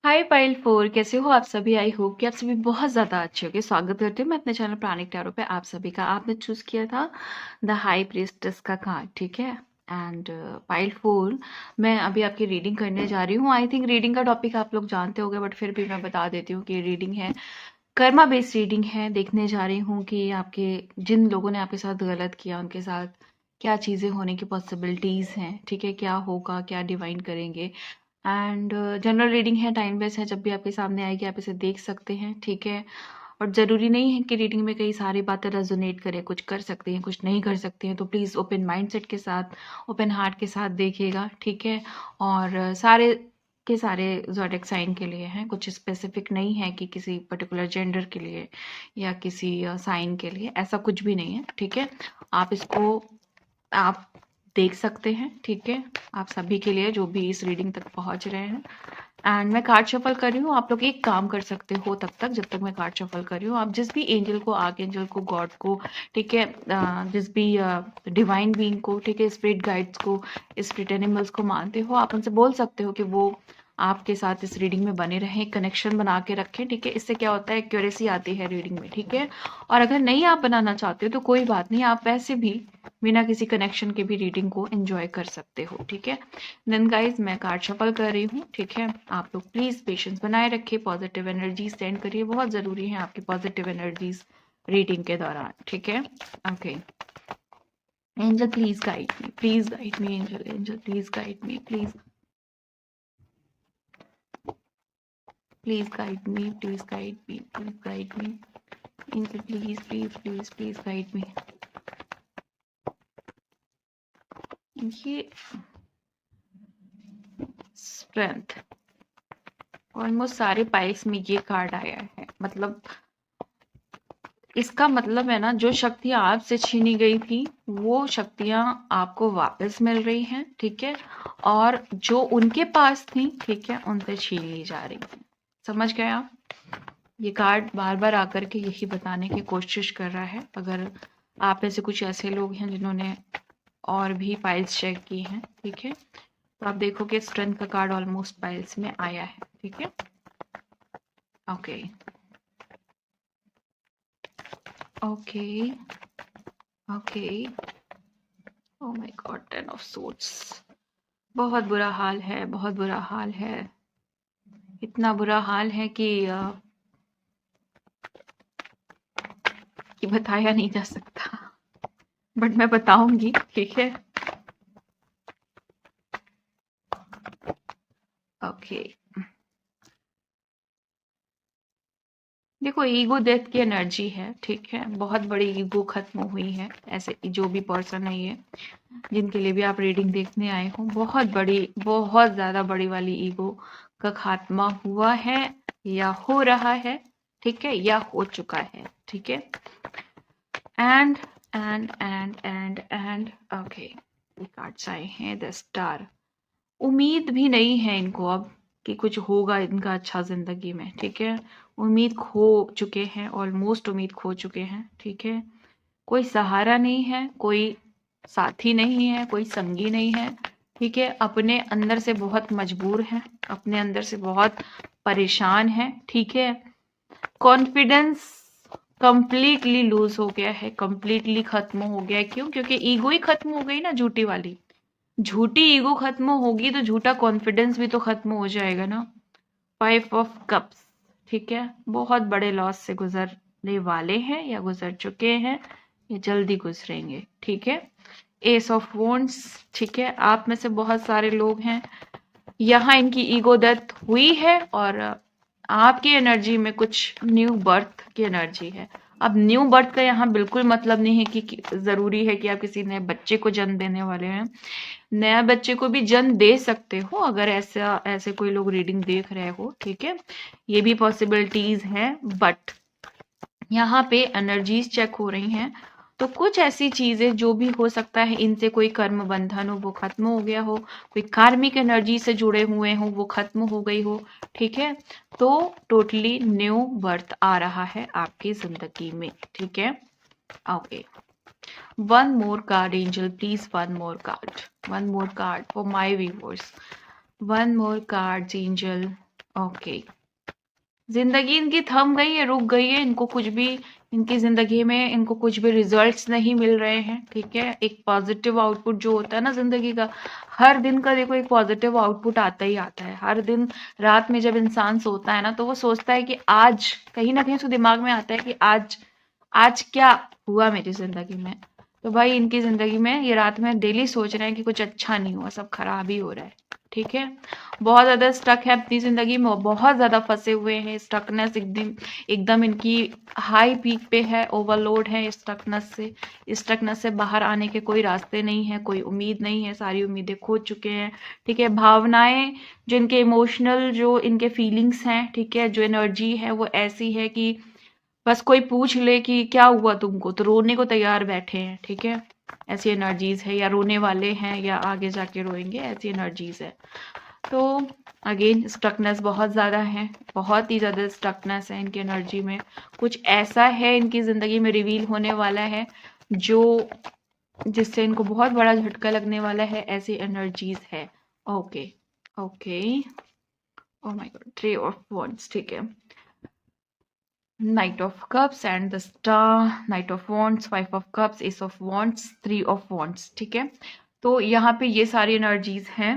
Hi pile 4, कैसे हो आप सभी। आई होप कि आप सभी बहुत ज़्यादा अच्छे होंगे। स्वागत करती हूँ मैं अपने चैनल प्राणिक टैरो पे आप सभी का। आपने चूज किया था द हाई प्रीस्टेस का कार्ड, ठीक है। एंड पाइल 4, मैं अभी आपकी रीडिंग करने जा रही हूँ। आई थिंक रीडिंग का टॉपिक आप लोग जानते होंगे, बट फिर भी मैं बता देती हूँ कि रीडिंग है, कर्मा बेस्ड रीडिंग है। देखने जा रही हूँ कि आपके जिन लोगों ने आपके साथ गलत किया, उनके साथ क्या चीज़ें होने की पॉसिबिलिटीज़ हैं, ठीक है, क्या होगा, क्या डिवाइन करेंगे। एंड जनरल रीडिंग है, टाइम बेस है, जब भी आपके सामने आएगी आप इसे देख सकते हैं, ठीक है। और ज़रूरी नहीं है कि रीडिंग में कई सारी बातें रेजोनेट करें, कुछ कर सकते हैं, कुछ नहीं कर सकते हैं। तो प्लीज़ ओपन माइंडसेट के साथ, ओपन हार्ट के साथ देखिएगा, ठीक है। और सारे के सारे ज़ोडिएक साइन के लिए हैं, कुछ स्पेसिफिक नहीं है कि किसी पर्टिकुलर जेंडर के लिए या किसी साइन के लिए, ऐसा कुछ भी नहीं है, ठीक है। आप इसको आप देख सकते हैं, ठीक है, आप सभी के लिए जो भी इस रीडिंग तक पहुंच रहे हैं। एंड मैं कार्ड शफल कर रही हूँ, आप लोग एक काम कर सकते हो तब तक, जब तक मैं कार्ड शफल कर रही हूँ, आप जिस भी एंजल को, आर्क एंजल को, गॉड को, ठीक है, जिस भी डिवाइन बीइंग को, ठीक है, स्पिरिट गाइड्स को, स्पिरिट एनिमल्स को मानते हो, आप उनसे बोल सकते हो कि वो आपके साथ इस रीडिंग में बने रहें, कनेक्शन बना के रखें, ठीक है। इससे क्या होता है, एक्यूरेसी आती है रीडिंग में, ठीक है। और अगर नहीं आप बनाना चाहते हो तो कोई बात नहीं, आप वैसे भी बिना किसी कनेक्शन के भी रीडिंग को एंजॉय कर सकते हो, ठीक है। देन गाइज मैं कार्ड शफल कर रही हूँ, ठीक है। आप लोग प्लीज पेशेंस बनाए रखिए, पॉजिटिव एनर्जी सेंड करिए, बहुत जरूरी है आपकी पॉजिटिव एनर्जीज रीडिंग के दौरान, ठीक है। Okay angel please guide me, please guide me, angel angel please guide me, please guide me, please guide me, please guide me, angel please please please please guide me। ये strength, almost सारे piles में ये card आया है, मतलब इसका मतलब है ना, जो शक्तियां आपसे छीनी गई थी वो शक्तियां आपको वापस मिल रही हैं, ठीक है। और जो उनके पास थी, ठीक है, उनसे छीन ली जा रही है। समझ गए आप? ये कार्ड बार बार आकर के यही बताने की कोशिश कर रहा है। अगर आप में से कुछ ऐसे लोग हैं जिन्होंने और भी पाइल्स चेक की हैं, ठीक है, तो आप देखोगे स्ट्रेंथ का कार्ड ऑलमोस्ट पाइल्स में आया है, ठीक है। Okay okay okay, oh my God, 10 of swords. बहुत बुरा हाल है, बहुत बुरा हाल है, इतना बुरा हाल है कि बताया नहीं जा सकता, बट मैं बताऊंगी, ठीक है। ओके देखो, ईगो डेथ की एनर्जी है, ठीक है, बहुत बड़ी ईगो खत्म हुई है। ऐसे जो भी पर्सन है ये, जिनके लिए भी आप रीडिंग देखने आए हो, बहुत बड़ी, बहुत ज्यादा बड़ी वाली ईगो का खात्मा हुआ है या हो रहा है, ठीक है, या हो चुका है, ठीक है। एंड ओके, कार्ड्स आए हैं द स्टार। उम्मीद भी नहीं है इनको अब कि कुछ होगा इनका अच्छा जिंदगी में, ठीक है। उम्मीद खो चुके हैं, ऑलमोस्ट उम्मीद खो चुके हैं, ठीक है। कोई सहारा नहीं है, कोई साथी नहीं है, कोई संगी नहीं है, ठीक है। अपने अंदर से बहुत मजबूर है, अपने अंदर से बहुत परेशान है, ठीक है। कॉन्फिडेंस कंप्लीटली लूज हो गया है, कंप्लीटली खत्म हो गया है। क्यों? क्योंकि ईगो ही खत्म हो गई ना, झूठी वाली। झूठी ईगो खत्म होगी तो झूठा कॉन्फिडेंस भी तो खत्म हो जाएगा ना। 5 ऑफ कप्स, ठीक है, बहुत बड़े लॉस से गुजरने वाले हैं या गुजर चुके हैं या जल्दी गुजरेंगे, ठीक है। एस ऑफ वॉन्ड्स, ठीक है, आप में से बहुत सारे लोग हैं यहाँ इनकी ईगो डेथ हुई है और आपकी एनर्जी में कुछ न्यू बर्थ की एनर्जी है। अब न्यू बर्थ का यहाँ बिल्कुल मतलब नहीं है कि जरूरी है कि आप किसी नए बच्चे को जन्म देने वाले हैं। नया बच्चे को भी जन्म दे सकते हो अगर ऐसे कोई लोग रीडिंग देख रहे हो, ठीक है, ये भी पॉसिबिलिटीज हैं। बट यहाँ पे एनर्जीज चेक हो रही हैं, तो कुछ ऐसी चीजें जो भी हो सकता है इनसे कोई कर्म बंधन हो वो खत्म हो गया हो, कोई कार्मिक एनर्जी से जुड़े हुए हो वो खत्म हो गई हो, ठीक है। तो टोटली न्यू बर्थ आ रहा है आपकी जिंदगी में, ठीक है। Okay, one more card angel, please, one more card for my viewers, one more card angel। Okay, जिंदगी इनकी थम गई है, रुक गई है, इनको कुछ भी, इनकी जिंदगी में इनको कुछ भी रिजल्ट्स नहीं मिल रहे हैं, ठीक है। एक पॉजिटिव आउटपुट जो होता है ना जिंदगी का, हर दिन का देखो एक पॉजिटिव आउटपुट आता ही आता है। हर दिन रात में जब इंसान सोता है ना, तो वो सोचता है कि आज, कहीं ना कहीं उसके दिमाग में आता है कि आज क्या हुआ मेरी जिंदगी में। तो भाई इनकी जिंदगी में ये रात में डेली सोच रहे हैं कि कुछ अच्छा नहीं हुआ, सब खराब ही हो रहा है, ठीक है। बहुत ज़्यादा स्टक है अपनी ज़िंदगी में, बहुत ज़्यादा फंसे हुए हैं, स्टकनेस एकदम एकदम इनकी हाई पीक पे है, ओवरलोड है स्टकनेस से बाहर आने के कोई रास्ते नहीं है, कोई उम्मीद नहीं है, सारी उम्मीदें खो चुके हैं। ठीक है, भावनाएं जो इनके इमोशनल जो इनके फीलिंग्स हैं, ठीक है, जो एनर्जी है वो ऐसी है कि बस कोई पूछ ले कि क्या हुआ तुमको तो रोने को तैयार बैठे हैं। ठीक है, ऐसी एनर्जीज है, या रोने वाले हैं या आगे जाके रोएंगे, ऐसी एनर्जीज है। तो अगेन स्टकनेस बहुत ज़्यादा है, बहुत ही ज़्यादा स्टकनेस है इनकी एनर्जी में। कुछ ऐसा है इनकी ज़िंदगी में रिवील होने वाला है जो जिससे इनको बहुत बड़ा झटका लगने वाला है, ऐसी एनर्जीज है। Okay okay, oh my God, 3 of wands. ठीक है, Knight of Cups and the Star, Knight of Wands, 5 of Cups, Ace of Wands, 3 of Wands। ठीक है, तो यहाँ पे ये सारी एनर्जीज हैं।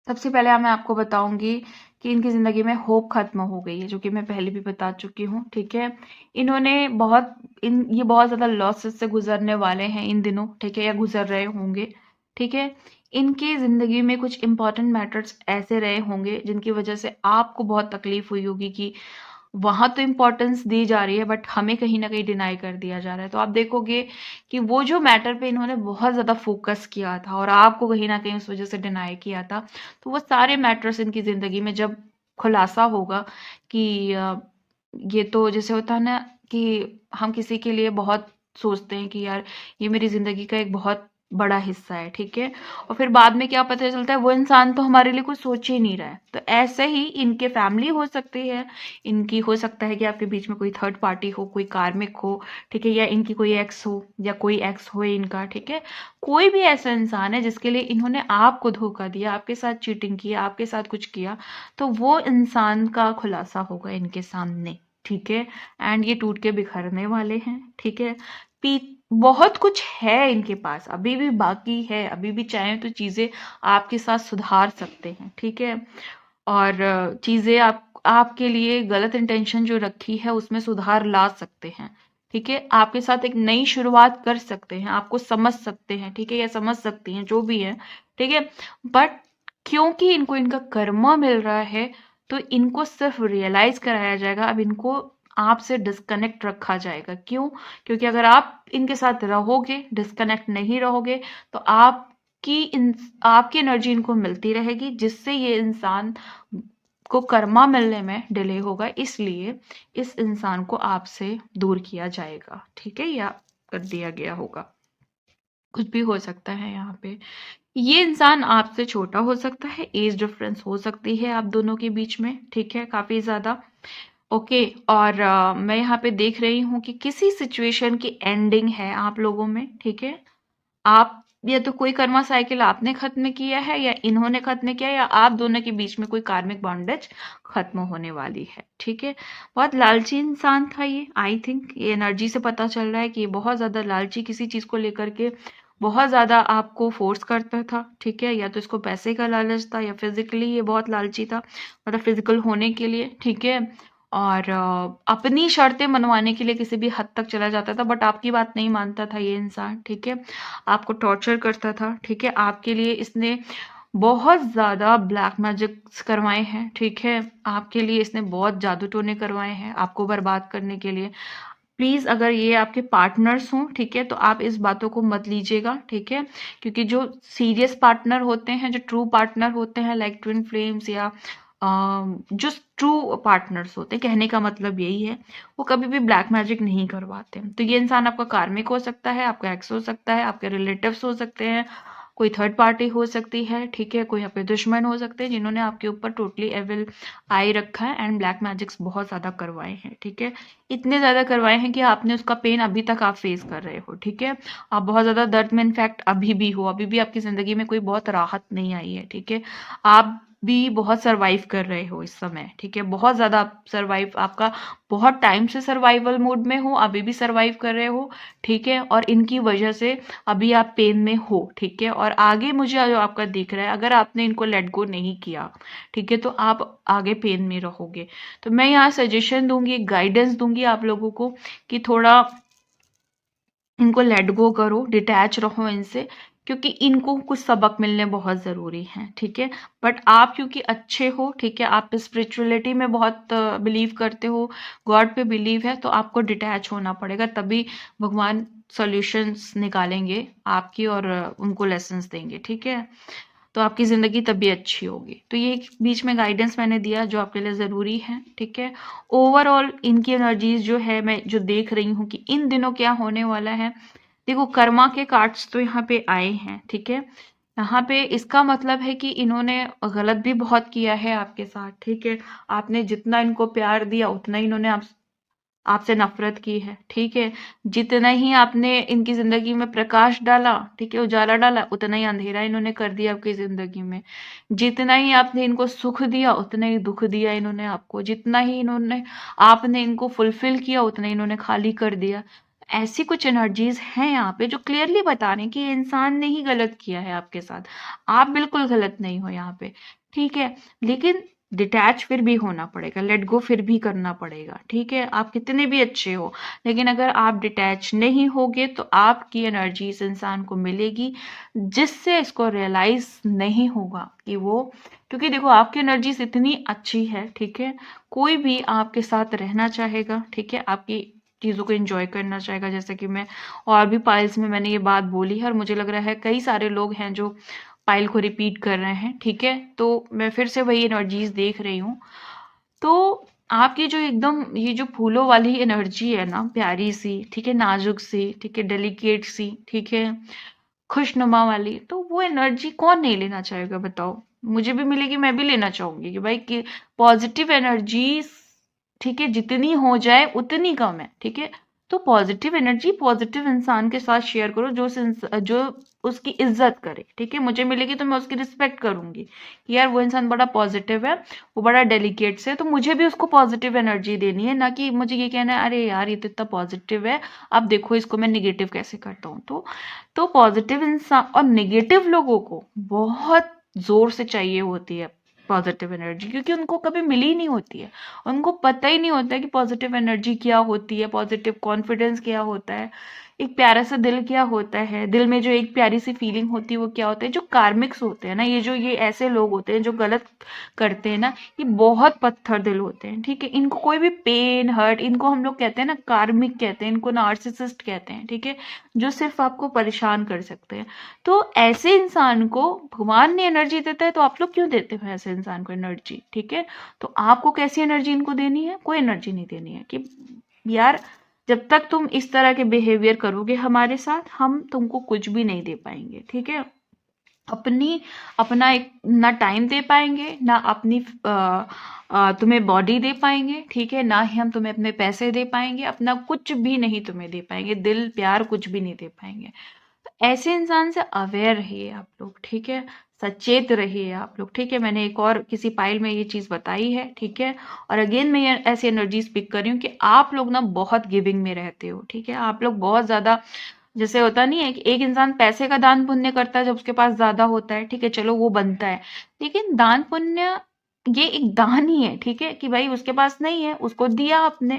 सबसे पहले मैं आपको बताऊंगी कि इनकी जिंदगी में होप खत्म हो गई है, जो कि मैं पहले भी बता चुकी हूँ। ठीक है, इन्होंने ये बहुत ज्यादा लॉसेस से गुजरने वाले हैं इन दिनों। ठीक है, या गुजर रहे होंगे। ठीक है, इनकी जिंदगी में कुछ इंपॉर्टेंट मैटर्स ऐसे रहे होंगे जिनकी वजह से आपको बहुत तकलीफ हुई होगी कि वहां तो इम्पोर्टेंस दी जा रही है बट हमें कहीं ना कहीं डिनाई कर दिया जा रहा है। तो आप देखोगे कि वो जो मैटर पे इन्होंने बहुत ज्यादा फोकस किया था और आपको कहीं ना कहीं उस वजह से डिनाई किया था, तो वो सारे मैटर्स इनकी जिंदगी में जब खुलासा होगा कि ये तो जैसे होता है ना कि हम किसी के लिए बहुत सोचते हैं कि यार ये मेरी जिंदगी का एक बहुत बड़ा हिस्सा है। ठीक है, और फिर बाद में क्या पता चलता है वो इंसान तो हमारे लिए कुछ सोच ही नहीं रहा है। तो ऐसे ही इनके फैमिली हो सकती है, इनकी हो सकता है कि आपके बीच में कोई थर्ड पार्टी हो, कोई कार्मिक हो। ठीक है, या इनकी कोई एक्स हो या कोई एक्स हो इनका। ठीक है, कोई भी ऐसा इंसान है जिसके लिए इन्होंने आपको धोखा दिया, आपके साथ चीटिंग किया, आपके साथ कुछ किया, तो वो इंसान का खुलासा होगा इनके सामने। ठीक है, एंड ये टूट के बिखरने वाले हैं। ठीक है, बहुत कुछ है इनके पास, अभी भी बाकी है, अभी भी चाहे तो चीजें आपके साथ सुधार सकते हैं। ठीक है, और चीजें आपके लिए गलत इंटेंशन जो रखी है उसमें सुधार ला सकते हैं। ठीक है, आपके साथ एक नई शुरुआत कर सकते हैं, आपको समझ सकते हैं। ठीक है, या समझ सकती हैं, जो भी है। ठीक है, बट क्योंकि इनको इनका कर्मा मिल रहा है तो इनको सिर्फ रियलाइज कराया जाएगा, अब इनको आपसे डिस्कनेक्ट रखा जाएगा। क्यों? क्योंकि अगर आप इनके साथ रहोगे, डिस्कनेक्ट नहीं रहोगे, तो आपकी एनर्जी इनको मिलती रहेगी, जिससे ये इंसान को कर्मा मिलने में डिले होगा, इसलिए इस इंसान को आपसे दूर किया जाएगा। ठीक है, या कर दिया गया होगा, कुछ भी हो सकता है यहाँ पे। ये इंसान आपसे छोटा हो सकता है, एज डिफरेंस हो सकती है आप दोनों के बीच में। ठीक है, काफी ज्यादा। ओके, और मैं यहाँ पे देख रही हूँ कि किसी सिचुएशन की एंडिंग है आप लोगों में। ठीक है, आप या तो कोई कर्मा साइकिल आपने खत्म किया है या इन्होंने खत्म किया, या आप दोनों के बीच में कोई कार्मिक बॉन्डेज खत्म होने वाली है। ठीक है, बहुत लालची इंसान था ये। आई थिंक ये एनर्जी से पता चल रहा है कि ये बहुत ज्यादा लालची, किसी चीज को लेकर के बहुत ज्यादा आपको फोर्स करता था। ठीक है, या तो इसको पैसे का लालच था या फिजिकली ये बहुत लालची था, मतलब फिजिकल होने के लिए। ठीक है, और अपनी शर्तें मनवाने के लिए किसी भी हद तक चला जाता था, बट आपकी बात नहीं मानता था ये इंसान। ठीक है, आपको टॉर्चर करता था। ठीक है, आपके लिए इसने बहुत ज्यादा ब्लैक मैजिक्स करवाए हैं। ठीक है, आपके लिए इसने बहुत जादू टोने करवाए हैं आपको बर्बाद करने के लिए। प्लीज अगर ये आपके पार्टनर्स हों, ठीक है, तो आप इस बातों को मत लीजिएगा। ठीक है, क्योंकि जो सीरियस पार्टनर होते हैं, जो ट्रू पार्टनर होते हैं, लाइक ट्विन फ्लेम्स या जो ट्रू पार्टनर्स होते हैं, कहने का मतलब यही है, वो कभी भी ब्लैक मैजिक नहीं करवाते। तो ये इंसान आपका कार्मिक हो सकता है, आपका एक्स हो सकता है, आपके रिलेटिव्स हो सकते हैं, कोई थर्ड पार्टी हो सकती है। ठीक है, कोई आपके दुश्मन हो सकते हैं जिन्होंने आपके ऊपर टोटली एविल आई रखा है एंड ब्लैक मैजिक्स बहुत ज्यादा करवाए हैं। ठीक है, इतने ज्यादा करवाए हैं कि आपने उसका पेन अभी तक आप फेस कर रहे हो। ठीक है, आप बहुत ज्यादा दर्द में इनफैक्ट अभी भी हो, अभी भी आपकी जिंदगी में कोई बहुत राहत नहीं आई है। ठीक है, आप भी बहुत सरवाइव कर रहे हो इस समय। ठीक है, बहुत ज्यादा सरवाइव, आपका बहुत टाइम से सर्वाइवल मोड में हो, अभी भी सरवाइव कर रहे हो। ठीक है, और इनकी वजह से अभी आप पेन में हो। ठीक है, और आगे मुझे जो आपका दिख रहा है, अगर आपने इनको लेट गो नहीं किया, ठीक है, तो आप आगे पेन में रहोगे। तो मैं यहाँ सजेशन दूंगी, गाइडेंस दूंगी आप लोगों को कि थोड़ा इनको लेट गो करो, डिटैच रहो इनसे। क्योंकि इनको कुछ सबक मिलने बहुत ज़रूरी हैं, ठीक है। बट आप क्योंकि अच्छे हो, ठीक है, आप स्पिरिचुअलिटी में बहुत बिलीव करते हो, गॉड पे बिलीव है, तो आपको डिटैच होना पड़ेगा, तभी भगवान सॉल्यूशंस निकालेंगे आपकी और उनको लेसन्स देंगे, ठीक है। तो आपकी ज़िंदगी तभी अच्छी होगी। तो ये एक बीच में गाइडेंस मैंने दिया जो आपके लिए ज़रूरी है, ठीक है। ओवरऑल इनकी एनर्जीज जो है, मैं जो देख रही हूँ कि इन दिनों क्या होने वाला है। देखो, कर्मा के कार्ड्स तो यहाँ पे आए हैं, ठीक है। यहाँ पे इसका मतलब है कि इन्होंने गलत भी बहुत किया है आपके साथ, ठीक है। आपने जितना इनको प्यार दिया उतना ही इन्होंने आपसे नफरत की है, ठीक है। जितना ही आपने इनकी जिंदगी में प्रकाश डाला, ठीक है, उजाला डाला, उतना ही अंधेरा इन्होंने कर दिया आपकी जिंदगी में। जितना ही आपने इनको सुख दिया उतना ही दुख दिया इन्होंने आपको। जितना ही इन्होंने आपने इनको फुलफिल किया उतना ही इन्होंने खाली कर दिया। ऐसी कुछ एनर्जीज हैं यहाँ पे जो क्लियरली बता रहे हैं कि ये इंसान ने ही गलत किया है आपके साथ। आप बिल्कुल गलत नहीं हो यहाँ पे, ठीक है। लेकिन डिटैच फिर भी होना पड़ेगा, लेट गो फिर भी करना पड़ेगा, ठीक है। आप कितने भी अच्छे हो, लेकिन अगर आप डिटैच नहीं होगे तो आपकी एनर्जी इस इंसान को मिलेगी, जिससे इसको रियलाइज नहीं होगा कि वो, क्योंकि देखो आपकी एनर्जीज इतनी अच्छी है, ठीक है। कोई भी आपके साथ रहना चाहेगा, ठीक है, आपकी चीज़ों को एंजॉय करना चाहेगा। जैसे कि मैं और भी पाइल्स में मैंने ये बात बोली है और मुझे लग रहा है कई सारे लोग हैं जो पाइल को रिपीट कर रहे हैं, ठीक है। तो मैं फिर से वही एनर्जीज देख रही हूँ। तो आपकी जो एकदम ये जो फूलों वाली एनर्जी है ना, प्यारी सी, ठीक है, नाजुक सी, ठीक है, डेलिकेट सी, ठीक है, खुशनुमा वाली, तो वो एनर्जी कौन नहीं लेना चाहेगा बताओ। मुझे भी मिलेगी, मैं भी लेना चाहूंगी कि भाई कि पॉजिटिव एनर्जी, ठीक है, जितनी हो जाए उतनी कम है, ठीक है। तो पॉजिटिव एनर्जी पॉजिटिव इंसान के साथ शेयर करो जो उसकी इज्जत करे, ठीक है। मुझे मिलेगी तो मैं उसकी रिस्पेक्ट करूंगी कि यार वो इंसान बड़ा पॉजिटिव है, वो बड़ा डेलिकेट से, तो मुझे भी उसको पॉजिटिव एनर्जी देनी है, ना कि मुझे ये कहना है अरे यार ये तो इतना पॉजिटिव है, अब देखो इसको मैं निगेटिव कैसे करता हूँ। तो पॉजिटिव इंसान और निगेटिव लोगों को बहुत जोर से चाहिए होती है पॉजिटिव एनर्जी, क्योंकि उनको कभी मिली नहीं होती है। उनको पता ही नहीं होता है कि पॉजिटिव एनर्जी क्या होती है, पॉजिटिव कॉन्फिडेंस क्या होता है, एक प्यारा सा दिल क्या होता है, दिल में जो एक प्यारी सी फीलिंग होती है वो क्या होता है। जो कार्मिक्स होते हैं ना, ये ऐसे लोग होते हैं जो गलत करते हैं ना, ये बहुत पत्थर दिल होते हैं, ठीक है। इनको कोई भी पेन हर्ट, इनको हम लोग कहते हैं ना कार्मिक कहते हैं, इनको नार्सिसिस्ट कहते हैं, ठीक है, जो सिर्फ आपको परेशान कर सकते हैं। तो ऐसे इंसान को भगवान ने एनर्जी देता है, तो आप लोग क्यों देते हो ऐसे इंसान को एनर्जी, ठीक है। तो आपको कैसी एनर्जी इनको देनी है, कोई एनर्जी नहीं देनी है कि यार जब तक तुम इस तरह के बिहेवियर करोगे हमारे साथ, हम तुमको कुछ भी नहीं दे पाएंगे, ठीक है। अपना एक ना टाइम दे पाएंगे, ना अपनी तुम्हें बॉडी दे पाएंगे, ठीक है, ना ही हम तुम्हें अपने पैसे दे पाएंगे, अपना कुछ भी नहीं तुम्हें दे पाएंगे, दिल प्यार कुछ भी नहीं दे पाएंगे। तो ऐसे इंसान से अवेयर रहिए आप लोग, ठीक है, सचेत रहिए आप लोग, ठीक है। मैंने एक और किसी पाइल में ये चीज बताई है, ठीक है। और अगेन मैं ये ऐसी एनर्जी पिक कर रही हूँ कि आप लोग ना बहुत गिविंग में रहते हो, ठीक है। आप लोग बहुत ज्यादा, जैसे होता नहीं है कि एक इंसान पैसे का दान पुण्य करता है जब उसके पास ज्यादा होता है, ठीक है, चलो वो बनता है। लेकिन दान पुण्य ये एक दान ही है, ठीक है, कि भाई उसके पास नहीं है, उसको दिया आपने,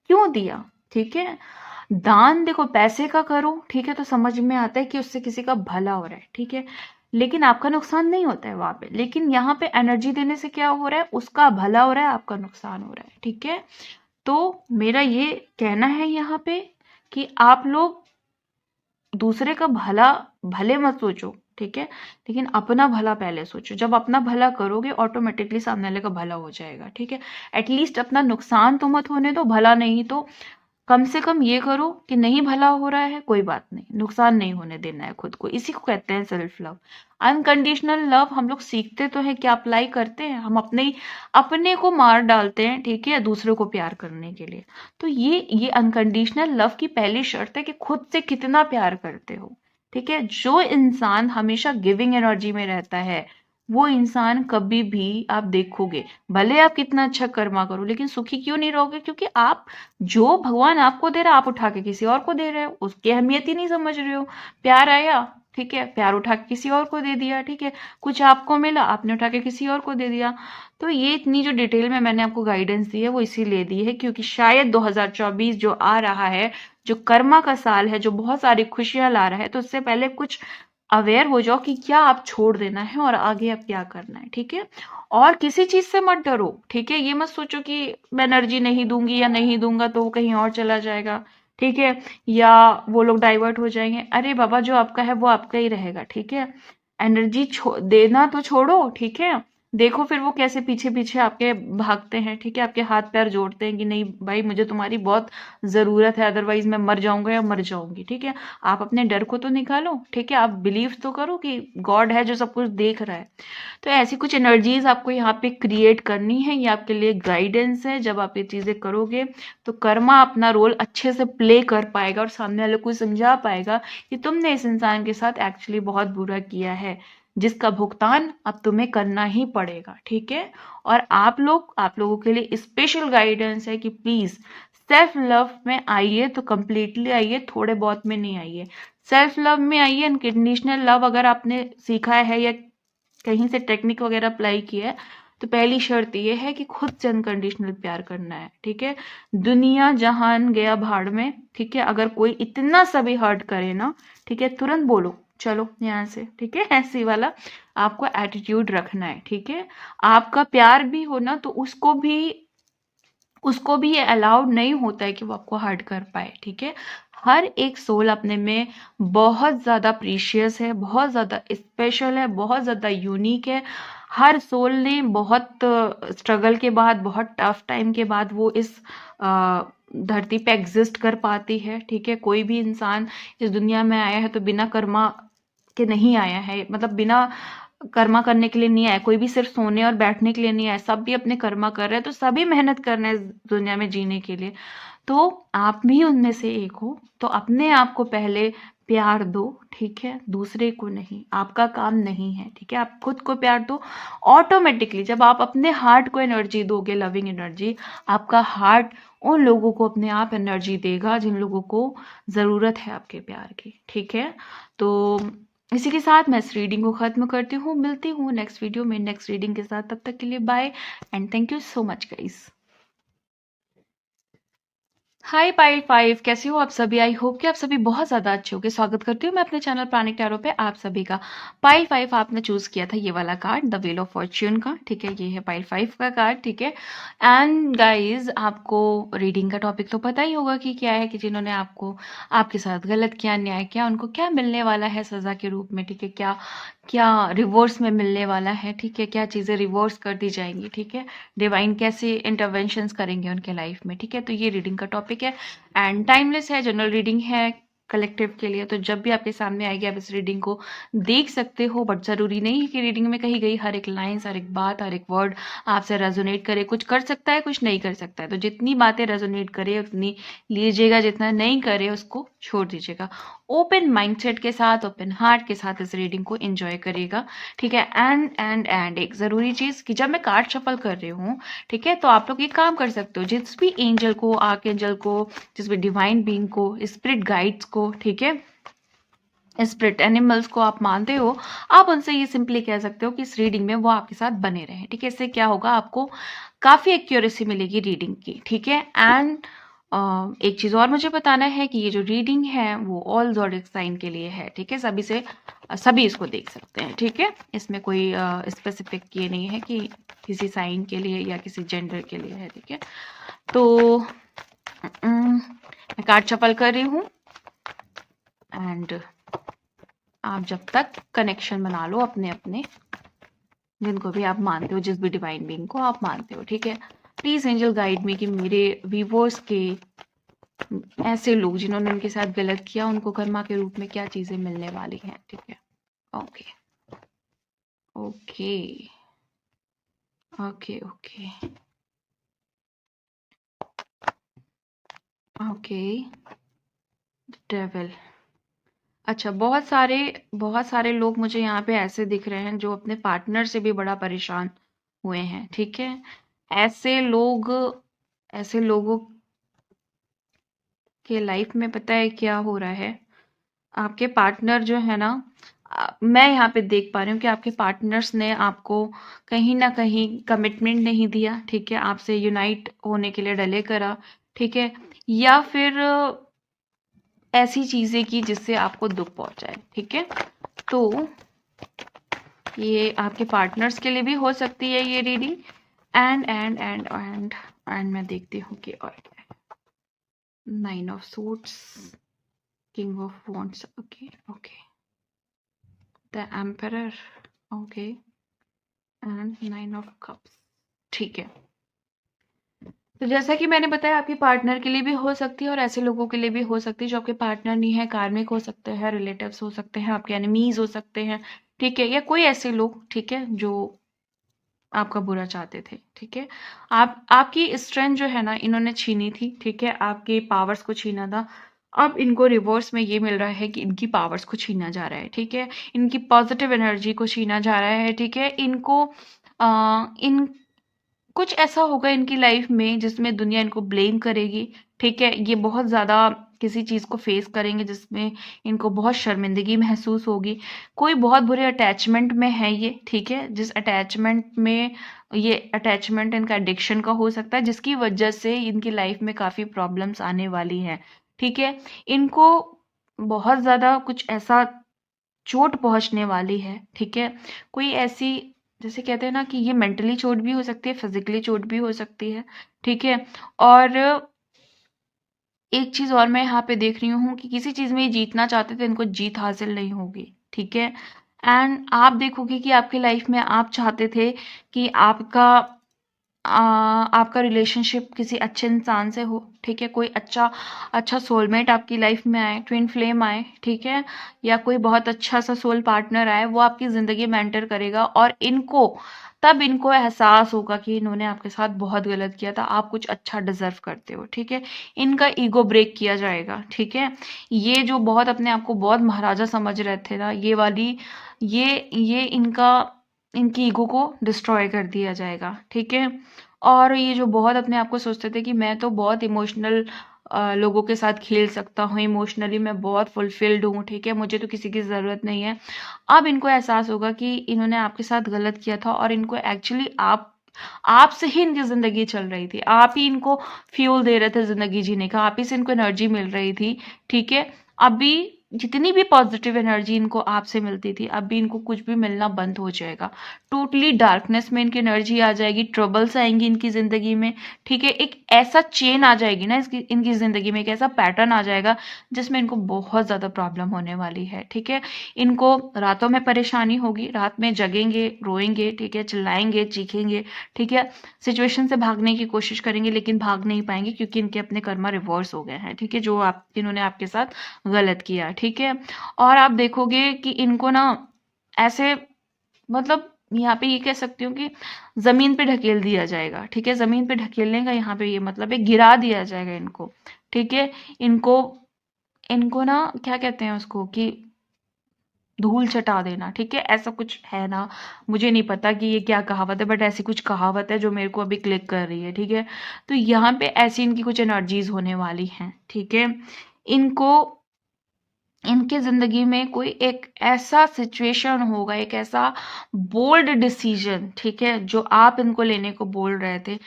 क्यों दिया, ठीक है। दान देखो पैसे का करो, ठीक है, तो समझ में आता है कि उससे किसी का भला हो रहा है, ठीक है, लेकिन आपका नुकसान नहीं होता है वहां पे। लेकिन यहाँ पे एनर्जी देने से क्या हो रहा है, उसका भला हो रहा है, आपका नुकसान हो रहा है, ठीक है। तो मेरा ये कहना है यहाँ पे कि आप लोग दूसरे का भला भले मत सोचो, ठीक है, लेकिन अपना भला पहले सोचो। जब अपना भला करोगे ऑटोमेटिकली सामने वाले का भला हो जाएगा, ठीक है। एटलीस्ट अपना नुकसान तो मत होने दो, भला नहीं तो कम से कम ये करो कि नहीं भला हो रहा है कोई बात नहीं, नुकसान नहीं होने देना है खुद को। इसी को कहते हैं सेल्फ लव। अनकंडीशनल लव हम लोग सीखते तो है, क्या अप्लाई करते हैं, हम अपने को मार डालते हैं, ठीक है, दूसरों को प्यार करने के लिए। तो ये अनकंडीशनल लव की पहली शर्त है कि खुद से कितना प्यार करते हो, ठीक है। जो इंसान हमेशा गिविंग एनर्जी में रहता है वो इंसान कभी भी, आप देखोगे, भले आप कितना अच्छा कर्मा करो लेकिन सुखी क्यों नहीं रहोगे, क्योंकि आप जो भगवान आपको दे रहा है आप उठा के किसी और को दे रहे हो, उसकी अहमियत ही नहीं समझ रहे हो। प्यार आया, ठीक है, प्यार उठा के किसी और को दे दिया, ठीक है, कुछ आपको मिला आपने उठा के किसी और को दे दिया। तो ये इतनी जो डिटेल में मैंने आपको गाइडेंस दी है वो इसीलिए दी है क्योंकि शायद 2024 जो आ रहा है, जो कर्मा का साल है, जो बहुत सारी खुशियां ला रहा है, तो उससे पहले कुछ अवेयर हो जाओ कि क्या आप छोड़ देना है और आगे अब क्या करना है, ठीक है। और किसी चीज से मत डरो, ठीक है। ये मत सोचो कि मैं एनर्जी नहीं दूंगी या नहीं दूंगा तो वो कहीं और चला जाएगा, ठीक है, या वो लोग डाइवर्ट हो जाएंगे। अरे बाबा, जो आपका है वो आपका ही रहेगा, ठीक है। एनर्जी देना तो छोड़ो, ठीक है। देखो फिर वो कैसे पीछे पीछे आपके भागते हैं, ठीक है, आपके हाथ पैर जोड़ते हैं कि नहीं भाई, मुझे तुम्हारी बहुत जरूरत है, अदरवाइज मैं मर जाऊंगा या मर जाऊंगी, ठीक है। आप अपने डर को तो निकालो, ठीक है। आप बिलीव तो करो कि गॉड है जो सब कुछ देख रहा है। तो ऐसी कुछ एनर्जीज आपको यहाँ पे क्रिएट करनी है, ये आपके लिए गाइडेंस है। जब आप ये चीजें करोगे तो कर्मा अपना रोल अच्छे से प्ले कर पाएगा और सामने वाले को समझा पाएगा कि तुमने इस इंसान के साथ एक्चुअली बहुत बुरा किया है, जिसका भुगतान अब तुम्हें करना ही पड़ेगा, ठीक है। और आप लोगों के लिए स्पेशल गाइडेंस है कि प्लीज सेल्फ लव में आइए, तो कंप्लीटली आइए, थोड़े बहुत में नहीं आइए। सेल्फ लव में आइए, अनकंडीशनल लव अगर आपने सीखा है या कहीं से टेक्निक वगैरह अप्लाई की है, तो पहली शर्त ये है कि खुद से अनकंडीशनल प्यार करना है, ठीक है। दुनिया जहान गया भाड़ में, ठीक है। अगर कोई इतना सा भी हर्ट करे ना, ठीक है, तुरंत बोलो चलो यहाँ से, ठीक है। ऐसी वाला आपको एटीट्यूड रखना है, ठीक है। आपका प्यार भी हो ना तो उसको भी ये अलाउड नहीं होता है कि वो आपको हर्ट कर पाए, ठीक है। हर एक सोल अपने में बहुत ज्यादा प्रीशियस है, बहुत ज्यादा स्पेशल है, बहुत ज्यादा यूनिक है। हर सोल ने बहुत स्ट्रगल के बाद, बहुत टफ टाइम के बाद वो इस धरती पे एग्जिस्ट कर पाती है, ठीक है। कोई भी इंसान इस दुनिया में आया है तो बिना कर्मा के नहीं आया है, मतलब बिना कर्मा करने के लिए नहीं आया। कोई भी सिर्फ सोने और बैठने के लिए नहीं आया, सब भी अपने कर्मा कर रहे हैं, तो सभी मेहनत कर रहे हैं इस दुनिया में जीने के लिए। तो आप भी उनमें से एक हो, तो अपने आप को पहले प्यार दो, ठीक है, दूसरे को नहीं। आपका काम नहीं है, ठीक है, आप खुद को प्यार दो। ऑटोमेटिकली जब आप अपने हार्ट को एनर्जी दोगे, लविंग एनर्जी, आपका हार्ट उन लोगों को अपने आप एनर्जी देगा जिन लोगों को जरूरत है आपके प्यार की, ठीक है। तो इसी के साथ मैं इस रीडिंग को खत्म करती हूँ, मिलती हूँ नेक्स्ट वीडियो में नेक्स्ट रीडिंग के साथ। तब तक के लिए bye and thank you so much guys. Hi pile 5, कैसे हो आप सभी? आई होप कि आप सभी बहुत ज़्यादा अच्छे होंगे। स्वागत करती हूँ मैं अपने चैनल प्राणिक टैरो पे आप सभी का। पाइल 5 आपने चूज किया था ये वाला card, the wheel of Fortune का, ठीक है। ये है पाइल 5 का कार्ड, ठीक है। एंड गाइज, आपको रीडिंग का टॉपिक तो पता ही होगा कि क्या है, कि जिन्होंने आपको आपके साथ गलत किया, अन्याय किया, उनको क्या मिलने वाला है सजा के रूप में, ठीक है। क्या क्या रिवॉर्ड्स में मिलने वाला है, ठीक है। क्या चीज़ें रिवॉर्ड्स कर दी जाएंगी, ठीक है। डिवाइन कैसे इंटरवेंशंस करेंगे उनके लाइफ में, ठीक है। तो ये रीडिंग का टॉपिक है एंड टाइमलेस है, जनरल रीडिंग है कलेक्टिव के लिए। तो जब भी आपके सामने आएगी आप इस रीडिंग को देख सकते हो, बट जरूरी नहीं है कि रीडिंग में कही गई हर एक लाइन, हर एक बात, हर एक वर्ड आपसे रेजोनेट करे। कुछ कर सकता है, कुछ नहीं कर सकता है। तो जितनी बातें रेजोनेट करे उतनी लीजिएगा, जितना नहीं करे उसको छोड़ दीजिएगा। ओपन माइंडसेट के साथ, ओपन हार्ट के साथ इस रीडिंग को एंजॉय करिएगा, ठीक है। एंड एक जरूरी चीज कि जब मैं कार्ड शफल कर रही हूँ, ठीक है, तो आप लोग ये काम कर सकते हो, जिस भी एंजल को, आर्क एंजल को, जिस भी डिवाइन बीइंग को, स्पिरिट गाइड्स को, ठीक है, स्पिरिट एनिमल्स को आप मानते हो, आप उनसे ये सिंपली कह सकते हो कि इस रीडिंग में वो आपके साथ बने रहे, ठीक है। इससे क्या होगा, आपको काफी एक्यूरेसी मिलेगी रीडिंग की, ठीक है। एंड एक चीज और मुझे बताना है कि ये जो रीडिंग है वो ऑल ज़ोडिएक साइन के लिए है, ठीक है। सभी इसको देख सकते हैं, ठीक है। इसमें कोई स्पेसिफिक ये नहीं है कि किसी साइन के लिए या किसी जेंडर के लिए है, ठीक है। तो मैं कार्ड शफल कर रही हूँ एंड आप जब तक कनेक्शन बना लो अपने अपने, जिनको भी आप मानते हो, जिस भी डिवाइन बीइंग को आप मानते हो, ठीक है। प्लीज एंजल गाइड मी कि मेरे व्यूअर्स के ऐसे लोग जिन्होंने उनके साथ गलत किया, उनको कर्मा के रूप में क्या चीजें मिलने वाली हैं, ठीक है। Okay okay okay okay okay devil. अच्छा, बहुत सारे लोग मुझे यहाँ पे ऐसे दिख रहे हैं जो अपने पार्टनर से भी बड़ा परेशान हुए हैं, ठीक है। ऐसे लोग, ऐसे लोगों के लाइफ में पता है क्या हो रहा है, आपके पार्टनर जो है ना, मैं यहाँ पे देख पा रही हूँ कि आपके पार्टनर्स ने आपको कहीं ना कहीं कमिटमेंट नहीं दिया, ठीक है। आपसे यूनाइट होने के लिए डिले करा, ठीक है। या फिर ऐसी चीजें की जिससे आपको दुख पहुंचाए, ठीक है। तो ये आपके पार्टनर्स के लिए भी हो सकती है ये रीडिंग। एंड मैं देखती हूँ कि और क्या है। 9 of suits, king of wands, okay okay, the emperor, okay, and 9 of cups, ठीक है। तो जैसा कि मैंने बताया, आपके पार्टनर के लिए भी हो सकती है और ऐसे लोगों के लिए भी हो सकती है जो आपके पार्टनर नहीं है। कार्मिक हो सकते हैं, रिलेटिव्स हो सकते हैं, आपके एनिमीज हो सकते हैं, ठीक है, या कोई ऐसे लोग, ठीक है, जो आपका बुरा चाहते थे, ठीक है। आपकी स्ट्रेंथ जो है ना इन्होंने छीनी थी, ठीक है, आपके पावर्स को छीना था। अब इनको रिवर्स में ये मिल रहा है कि इनकी पावर्स को छीना जा रहा है, ठीक है, इनकी पॉजिटिव एनर्जी को छीना जा रहा है, ठीक है। इनको इन कुछ ऐसा होगा इनकी लाइफ में जिसमें दुनिया इनको ब्लेम करेगी, ठीक है। ये बहुत ज़्यादा किसी चीज़ को फेस करेंगे जिसमें इनको बहुत शर्मिंदगी महसूस होगी। कोई बहुत बुरे अटैचमेंट में है ये, ठीक है, जिस अटैचमेंट में ये अटैचमेंट इनका एडिक्शन का हो सकता है, जिसकी वजह से इनकी लाइफ में काफ़ी प्रॉब्लम्स आने वाली हैं, ठीक है। इनको बहुत ज़्यादा कुछ ऐसा चोट पहुंचने वाली है, ठीक है। कोई ऐसी, जैसे कहते हैं ना कि ये मेंटली चोट भी हो सकती है, फिजिकली चोट भी हो सकती है, ठीक है। और एक चीज और मैं यहाँ पे देख रही हूँ कि किसी चीज में ये जीतना चाहते थे, इनको जीत हासिल नहीं होगी, ठीक है। एंड आप देखोगे कि आपकी लाइफ में आप चाहते थे कि आपका रिलेशनशिप किसी अच्छे इंसान से हो, ठीक है, कोई अच्छा सोलमेट आपकी लाइफ में आए, ट्विन फ्लेम आए, ठीक है, या कोई बहुत अच्छा सा सोल पार्टनर आए, वो आपकी जिंदगी में एंटर करेगा और तब इनको एहसास होगा कि इन्होंने आपके साथ बहुत गलत किया था, आप कुछ अच्छा डिजर्व करते हो, ठीक है। इनका ईगो ब्रेक किया जाएगा, ठीक है। ये जो बहुत अपने आप को बहुत महाराजा समझ रहे थे ना, ये इनकी ईगो को डिस्ट्रॉय कर दिया जाएगा, ठीक है। और ये जो बहुत अपने आप को सोचते थे कि मैं तो बहुत इमोशनल लोगों के साथ खेल सकता हूँ, इमोशनली मैं बहुत फुलफिल्ड हूँ, ठीक है, मुझे तो किसी की ज़रूरत नहीं है। अब इनको एहसास होगा कि इन्होंने आपके साथ गलत किया था और इनको एक्चुअली आपसे ही इनकी ज़िंदगी चल रही थी, आप ही इनको फ्यूल दे रहे थे ज़िंदगी जीने का, आप ही से इनको एनर्जी मिल रही थी, ठीक है। अभी जितनी भी पॉजिटिव एनर्जी इनको आपसे मिलती थी, अभी इनको कुछ भी मिलना बंद हो जाएगा। टोटली डार्कनेस में इनकी एनर्जी आ जाएगी, ट्रबल्स आएंगी इनकी जिंदगी में, ठीक है। एक ऐसा चेन आ जाएगी ना इनकी जिंदगी में, एक ऐसा पैटर्न आ जाएगा जिसमें इनको बहुत ज्यादा प्रॉब्लम होने वाली है, ठीक है। इनको रातों में परेशानी होगी, रात में जगेंगे, रोएंगे, ठीक है, चिल्लाएंगे, चीखेंगे, ठीक है, सिचुएशन से भागने की कोशिश करेंगे लेकिन भाग नहीं पाएंगे क्योंकि इनके अपने कर्मा रिवर्स हो गए हैं, ठीक है, जो इन्होंने आपके साथ गलत किया, ठीक है। और आप देखोगे कि इनको ना ऐसे, मतलब यहाँ पे ये कह सकती हूँ कि जमीन पे ढकेल दिया जाएगा, ठीक है। जमीन पे ढकेलने का यहाँ पे ये मतलब है गिरा दिया जाएगा इनको, ठीक है। इनको इनको ना क्या कहते हैं उसको, कि धूल चटा देना, ठीक है, ऐसा कुछ है ना, मुझे नहीं पता कि ये क्या कहावत है, बट ऐसी कुछ कहावत है जो मेरे को अभी क्लिक कर रही है, ठीक है। तो यहाँ पे ऐसी इनकी कुछ एनर्जीज होने वाली हैं, ठीक है। इनको इनके जिंदगी में कोई एक ऐसा सिचुएशन होगा, एक ऐसा बोल्ड डिसीजन, ठीक है, जो आप इनको लेने को बोल रहे थे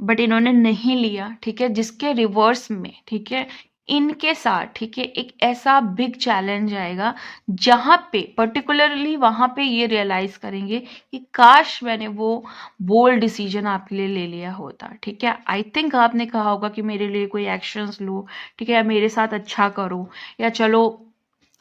बट इन्होंने नहीं लिया, ठीक है, जिसके रिवर्स में, ठीक है, इनके साथ, ठीक है, एक ऐसा बिग चैलेंज आएगा जहां पे पर्टिकुलरली वहां पे ये रियलाइज करेंगे कि काश मैंने वो बोल्ड डिसीजन आपके लिए ले लिया होता, ठीक है। आई थिंक आपने कहा होगा कि मेरे लिए कोई एक्शंस लो, ठीक है, या मेरे साथ अच्छा करो, या चलो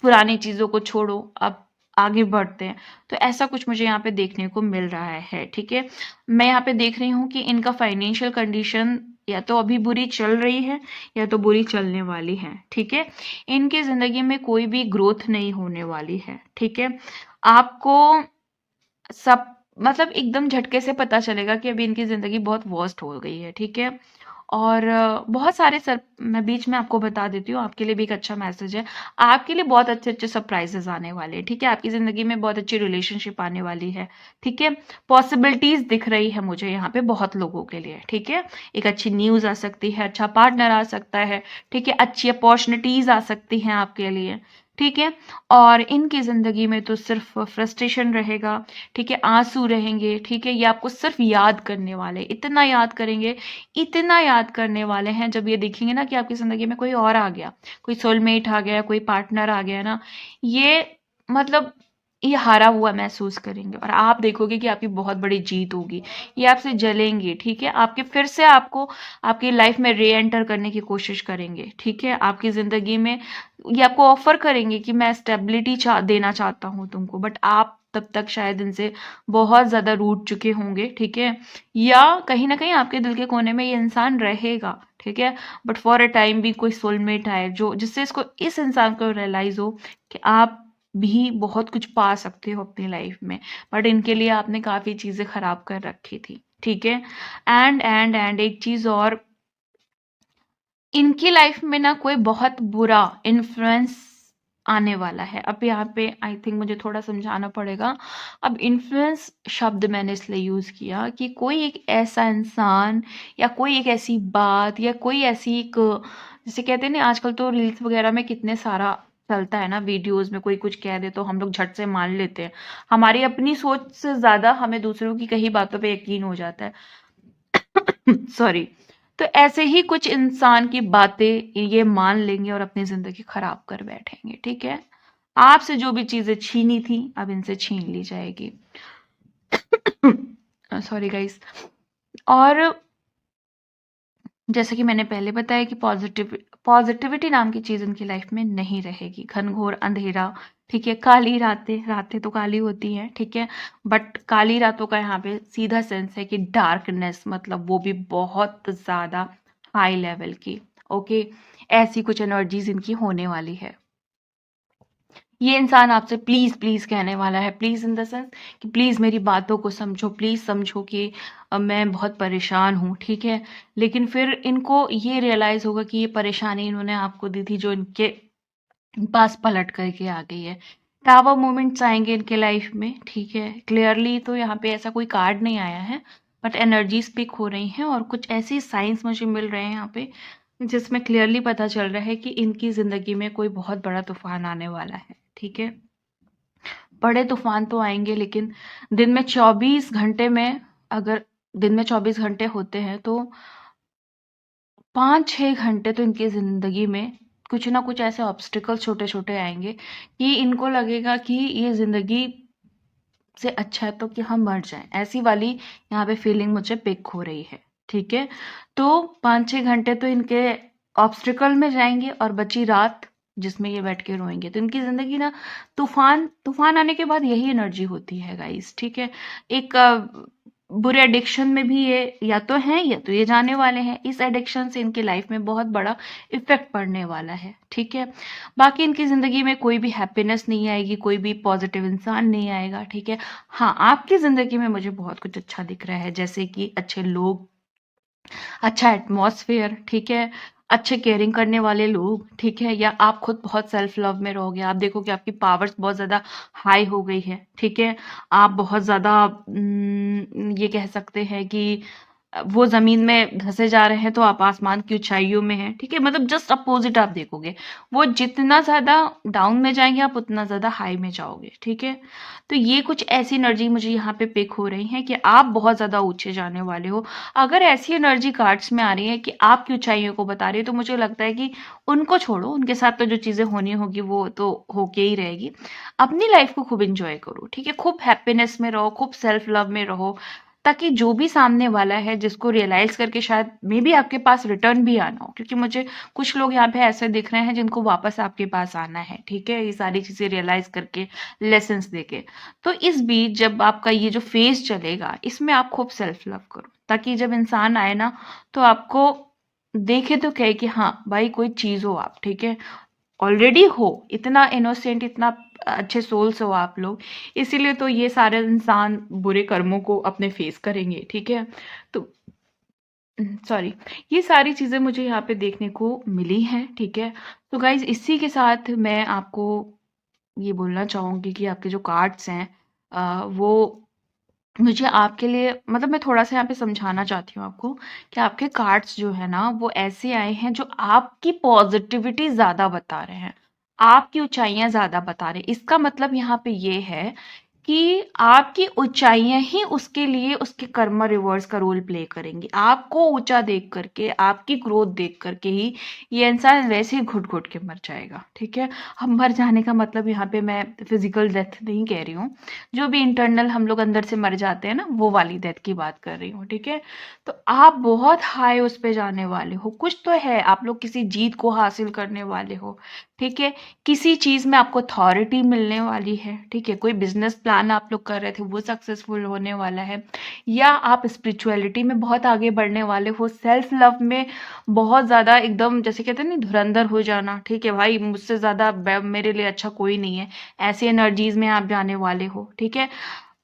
पुरानी चीजों को छोड़ो, अब आगे बढ़ते हैं। तो ऐसा कुछ मुझे यहाँ पे देखने को मिल रहा है, ठीक है। मैं यहाँ पे देख रही हूँ कि इनका फाइनेंशियल कंडीशन या तो अभी बुरी चल रही है या तो बुरी चलने वाली है, ठीक है। इनकी जिंदगी में कोई भी ग्रोथ नहीं होने वाली है, ठीक है। आपको सब मतलब एकदम झटके से पता चलेगा कि अभी इनकी जिंदगी बहुत वर्स्ट हो गई है, ठीक है। और बहुत सारे मैं बीच में आपको बता देती हूँ, आपके लिए भी एक अच्छा मैसेज है, आपके लिए बहुत अच्छे अच्छे सरप्राइजेस आने वाले हैं, ठीक है। आपकी जिंदगी में बहुत अच्छी रिलेशनशिप आने वाली है, ठीक है। पॉसिबिलिटीज दिख रही है मुझे यहाँ पे बहुत लोगों के लिए, ठीक है। एक अच्छी न्यूज आ सकती है, अच्छा पार्टनर आ सकता है, ठीक है, अच्छी अपॉर्चुनिटीज आ सकती हैं आपके लिए, ठीक है। और इनकी ज़िंदगी में तो सिर्फ फ्रस्ट्रेशन रहेगा, ठीक है, आंसू रहेंगे, ठीक है। ये आपको सिर्फ याद करने वाले, इतना याद करेंगे, इतना याद करने वाले हैं, जब ये देखेंगे ना कि आपकी ज़िंदगी में कोई और आ गया, कोई सोलमेट आ गया, कोई पार्टनर आ गया ना, ये मतलब ये हारा हुआ महसूस करेंगे और आप देखोगे कि आपकी बहुत बड़ी जीत होगी। ये आपसे जलेंगे, ठीक है, आपके फिर से आपको आपकी लाइफ में री एंटर करने की कोशिश करेंगे, ठीक है। आपकी ज़िंदगी में ये आपको ऑफर करेंगे कि मैं स्टेबिलिटी देना चाहता हूँ तुमको, बट आप तब तक शायद इनसे बहुत ज़्यादा रूठ चुके होंगे, ठीक है। या कहीं ना कहीं आपके दिल के कोने में ये इंसान रहेगा, ठीक है, बट फॉर अ टाइम भी कोई सोलमेट आए जो जिससे इसको इस इंसान को रियलाइज हो कि आप भी बहुत कुछ पा सकते हो अपनी लाइफ में, बट इनके लिए आपने काफ़ी चीज़ें खराब कर रखी थी, ठीक है। एंड एक चीज़ और, इनकी लाइफ में ना कोई बहुत बुरा इन्फ्लुएंस आने वाला है। अब यहाँ पे आई थिंक मुझे थोड़ा समझाना पड़ेगा। अब इन्फ्लुएंस शब्द मैंने इसलिए यूज़ किया कि कोई एक ऐसा इंसान या कोई एक ऐसी बात या कोई ऐसी एक, जैसे कहते हैं ना आजकल तो रील्स वगैरह में कितने सारा चलता है ना, वीडियोस में कोई कुछ कह दे तो हम लोग झट से मान लेते हैं। हमारी अपनी सोच से ज़्यादा हमें दूसरों की कही बातों पे यकीन हो जाता है। सॉरी। तो ऐसे ही कुछ इंसान की बातें ये मान लेंगे और अपनी जिंदगी खराब कर बैठेंगे, ठीक है। आपसे जो भी चीजें छीनी थी अब इनसे छीन ली जाएगी। Sorry guys. और जैसे कि मैंने पहले बताया कि पॉजिटिविटी नाम की चीज इनकी लाइफ में नहीं रहेगी। घनघोर अंधेरा, ठीक है, काली रातें, रातें तो काली होती हैं, ठीक है, बट काली रातों का यहाँ पे सीधा सेंस है कि डार्कनेस, मतलब वो भी बहुत ज्यादा हाई लेवल की। ओके, ऐसी कुछ एनर्जीज इनकी होने वाली है। ये इंसान आपसे प्लीज प्लीज कहने वाला है, प्लीज इन द सेंस कि प्लीज मेरी बातों को समझो, प्लीज समझो कि मैं बहुत परेशान हूँ, ठीक है। लेकिन फिर इनको ये रियलाइज होगा कि ये परेशानी इन्होंने आपको दी थी जो इनके पास पलट करके आ गई है। टावर मोमेंट्स आएंगे इनके लाइफ में, ठीक है। क्लियरली तो यहाँ पे ऐसा कोई कार्ड नहीं आया है, बट एनर्जीज पिक हो रही हैं और कुछ ऐसी साइंस मुझे मिल रहे हैं यहाँ पे जिसमें क्लियरली पता चल रहा है कि इनकी जिंदगी में कोई बहुत बड़ा तूफान आने वाला है, ठीक है। बड़े तूफान तो आएंगे, लेकिन दिन में 24 घंटे में, अगर दिन में 24 घंटे होते हैं तो 5-6 घंटे तो इनकी जिंदगी में कुछ ना कुछ ऐसे ऑब्स्टिकल छोटे छोटे आएंगे कि इनको लगेगा कि ये जिंदगी से अच्छा है तो कि हम मर जाएं, ऐसी वाली यहाँ पे फीलिंग मुझे पिक हो रही है, ठीक है। तो 5-6 घंटे तो इनके ऑब्स्टिकल में जाएंगे और बची रात जिसमें ये बैठ के रोएंगे। तो इनकी जिंदगी ना तूफान तूफान आने के बाद यही एनर्जी होती है गाइस, ठीक है। एक बुरे एडिक्शन में भी ये या तो हैं या तो ये जाने वाले हैं। इस एडिक्शन से इनकी लाइफ में बहुत बड़ा इफेक्ट पड़ने वाला है, ठीक है। बाकी इनकी जिंदगी में कोई भी हैप्पीनेस नहीं आएगी, कोई भी पॉजिटिव इंसान नहीं आएगा, ठीक है। हाँ, आपकी जिंदगी में मुझे बहुत कुछ अच्छा दिख रहा है, जैसे कि अच्छे लोग, अच्छा एटमॉस्फेयर, ठीक है, अच्छे केयरिंग करने वाले लोग, ठीक है, या आप खुद बहुत सेल्फ लव में रहोगे। आप देखोगे आपकी पावर्स बहुत ज़्यादा हाई हो गई है, ठीक है। आप बहुत ज़्यादा ये कह सकते हैं कि वो ज़मीन में धंसे जा रहे हैं तो आप आसमान की ऊंचाइयों में हैं, ठीक है। मतलब जस्ट अपोजिट आप देखोगे, वो जितना ज़्यादा डाउन में जाएंगे आप उतना ज़्यादा हाई में जाओगे, ठीक है। तो ये कुछ ऐसी एनर्जी मुझे यहाँ पे पिक हो रही है कि आप बहुत ज़्यादा ऊंचे जाने वाले हो। अगर ऐसी एनर्जी कार्ड्स में आ रही है कि आपकी ऊंचाइयों को बता रही है, तो मुझे लगता है कि उनको छोड़ो, उनके साथ तो जो चीज़ें होनी होगी वो तो होके ही रहेगी। अपनी लाइफ को खूब इंजॉय करो, ठीक है, खूब हैप्पीनेस में रहो, खूब सेल्फ लव में रहो, ताकि जो भी सामने वाला है जिसको रियलाइज करके शायद मे बी आपके पास रिटर्न भी आना हो, क्योंकि मुझे कुछ लोग यहाँ पे ऐसे दिख रहे हैं जिनको वापस आपके पास आना है, ठीक है, ये सारी चीजें रियलाइज करके, लेसन्स देके। तो इस बीच जब आपका ये जो फेज चलेगा इसमें आप खूब सेल्फ लव करो, ताकि जब इंसान आए ना तो आपको देखे तो कहे कि हाँ भाई कोई चीज हो आप, ठीक है, ऑलरेडी हो, इतना इनोसेंट, इतना अच्छे सोल्स हो आप लोग, इसीलिए तो ये सारे इंसान बुरे कर्मों को अपने फेस करेंगे, ठीक है। तो सॉरी, ये सारी चीज़ें मुझे यहाँ पे देखने को मिली हैं, ठीक है। तो गाइज इसी के साथ मैं आपको ये बोलना चाहूँगी कि आपके जो कार्ड्स हैं वो मुझे आपके लिए, मतलब मैं थोड़ा सा यहाँ पे समझाना चाहती हूँ आपको कि आपके कार्ड्स जो है ना वो ऐसे आए हैं जो आपकी पॉजिटिविटी ज़्यादा बता रहे हैं, आपकी ऊंचाइयां ज्यादा बता रहे। इसका मतलब यहाँ पे ये है कि आपकी ऊंचाइयां ही उसके लिए उसके कर्मा रिवर्स का रोल प्ले करेंगी। आपको ऊंचा देख करके, आपकी ग्रोथ देख करके ही ये इंसान वैसे ही घुट घुट के मर जाएगा। ठीक है, हम मर जाने का मतलब यहाँ पे मैं फिजिकल डेथ नहीं कह रही हूँ, जो भी इंटरनल हम लोग अंदर से मर जाते हैं ना, वो वाली डेथ की बात कर रही हूँ। ठीक है, तो आप बहुत हाई उस पे जाने वाले हो, कुछ तो है, आप लोग किसी जीत को हासिल करने वाले हो। ठीक है, किसी चीज में आपको अथॉरिटी मिलने वाली है। ठीक है, कोई बिजनेस प्लान आप लोग कर रहे थे वो सक्सेसफुल होने वाला है, या आप स्पिरिचुअलिटी में बहुत आगे बढ़ने वाले हो, सेल्फ लव में बहुत ज्यादा एकदम, जैसे कहते हैं ना, धुरंधर हो जाना। ठीक है भाई, मुझसे ज्यादा मेरे लिए अच्छा कोई नहीं है, ऐसी एनर्जीज में आप जाने वाले हो। ठीक है,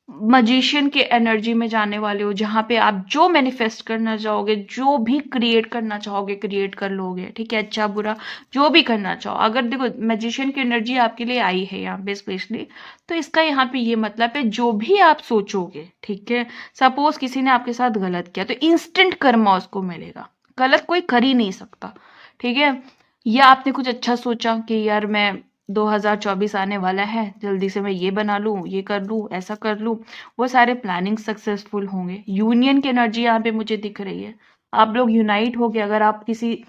मजिशियन के एनर्जी में जाने वाले हो, जहां पे आप जो मैनिफेस्ट करना चाहोगे, जो भी क्रिएट करना चाहोगे क्रिएट कर लोगे। ठीक है, अच्छा बुरा जो भी करना चाहो, अगर देखो मैजिशियन की एनर्जी आपके लिए आई है यहाँ पे स्पेशली, तो इसका यहाँ पे ये मतलब है जो भी आप सोचोगे, ठीक है, सपोज किसी ने आपके साथ गलत किया तो इंस्टेंट कर्मा उसको मिलेगा, गलत कोई कर ही नहीं सकता। ठीक है, या आपने कुछ अच्छा सोचा कि यार मैं 2024 आने वाला है, जल्दी से मैं ये बना लूं, ये कर लूं, ऐसा कर लूं, वो सारे प्लानिंग सक्सेसफुल होंगे। यूनियन की एनर्जी यहाँ पे मुझे दिख रही है, आप लोग यूनाइट हो गए। अगर आप किसी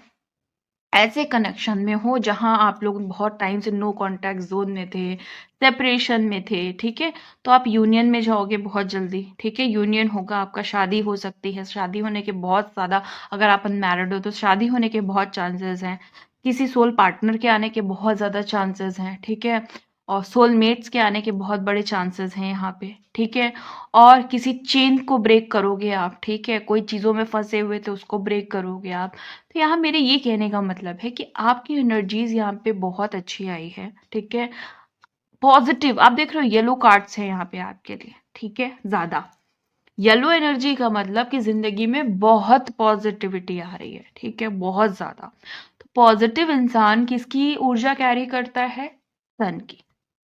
ऐसे कनेक्शन में हो जहां आप लोग बहुत टाइम से नो कांटेक्ट जोन में थे, सेपरेशन में थे, ठीक है, तो आप यूनियन में जाओगे बहुत जल्दी। ठीक है, यूनियन होगा आपका, शादी हो सकती है, शादी होने के बहुत ज्यादा, अगर आप अनमैरिड हो तो शादी होने के बहुत चांसेस हैं, किसी सोल पार्टनर के आने के बहुत ज्यादा चांसेस हैं। ठीक है, और सोलमेट्स के आने के बहुत बड़े चांसेस हैं यहाँ पे। ठीक है, और किसी चेन को ब्रेक करोगे आप। ठीक है, कोई चीजों में फंसे हुए थे उसको ब्रेक करोगे आप। तो यहाँ मेरे ये कहने का मतलब है कि आपकी एनर्जीज यहाँ पे बहुत अच्छी आई है। ठीक है, पॉजिटिव, आप देख रहे हो येलो कार्ड्स है यहाँ पे आपके लिए। ठीक है, ज्यादा येलो एनर्जी का मतलब कि जिंदगी में बहुत पॉजिटिविटी आ रही है। ठीक है, बहुत ज्यादा। तो पॉजिटिव इंसान किसकी ऊर्जा कैरी करता है? सन की,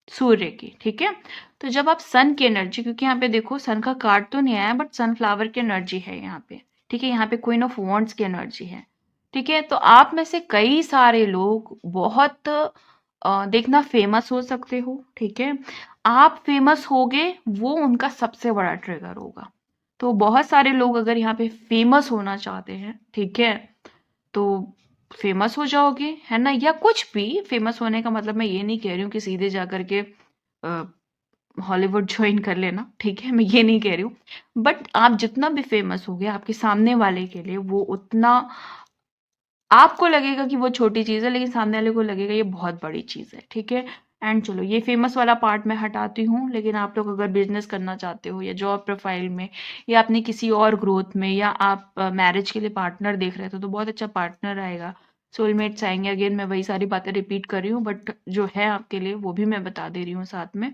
सूर्य की। ठीक है, तो जब आप सन की एनर्जी, क्योंकि यहाँ पे देखो सन का कार्ड तो नहीं आया बट सनफ्लावर की एनर्जी है यहाँ पे। ठीक है, यहाँ पे क्वीन ऑफ वॉन्ड्स की एनर्जी है। ठीक है, तो आप में से कई सारे लोग बहुत देखना फेमस हो सकते हो। ठीक है, आप फेमस होगे, वो उनका सबसे बड़ा ट्रिगर होगा। तो बहुत सारे लोग अगर यहाँ पे फेमस होना चाहते हैं, ठीक है, तो फेमस हो जाओगे, है ना, या कुछ भी। फेमस होने का मतलब मैं ये नहीं कह रही हूँ कि सीधे जा करके हॉलीवुड ज्वाइन कर लेना। ठीक है, मैं ये नहीं कह रही हूँ, बट आप जितना भी फेमस हो गए, आपके सामने वाले के लिए वो उतना, आपको लगेगा कि वो छोटी चीज है, लेकिन सामने वाले को लगेगा ये बहुत बड़ी चीज है। ठीक है, एंड चलो ये फेमस वाला पार्ट मैं हटाती हूँ, लेकिन आप लोग अगर बिजनेस करना चाहते हो, या जॉब प्रोफाइल में, या अपनी किसी और ग्रोथ में, या आप मैरिज के लिए पार्टनर देख रहे थे, तो बहुत अच्छा पार्टनर आएगा, सोलमेट्स आएंगे। अगेन मैं वही सारी बातें रिपीट कर रही हूँ, बट जो है आपके लिए वो भी मैं बता दे रही हूँ साथ में।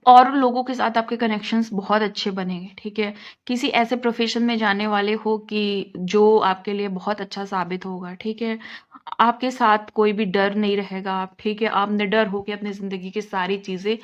और लोगों के साथ आपके कनेक्शंस बहुत अच्छे बनेंगे। ठीक है, किसी ऐसे प्रोफेशन में जाने वाले हो कि जो आपके लिए बहुत अच्छा साबित होगा। ठीक है, आपके साथ कोई भी डर नहीं रहेगा। आप, ठीक है, आप निडर होके अपनी जिंदगी की सारी चीजें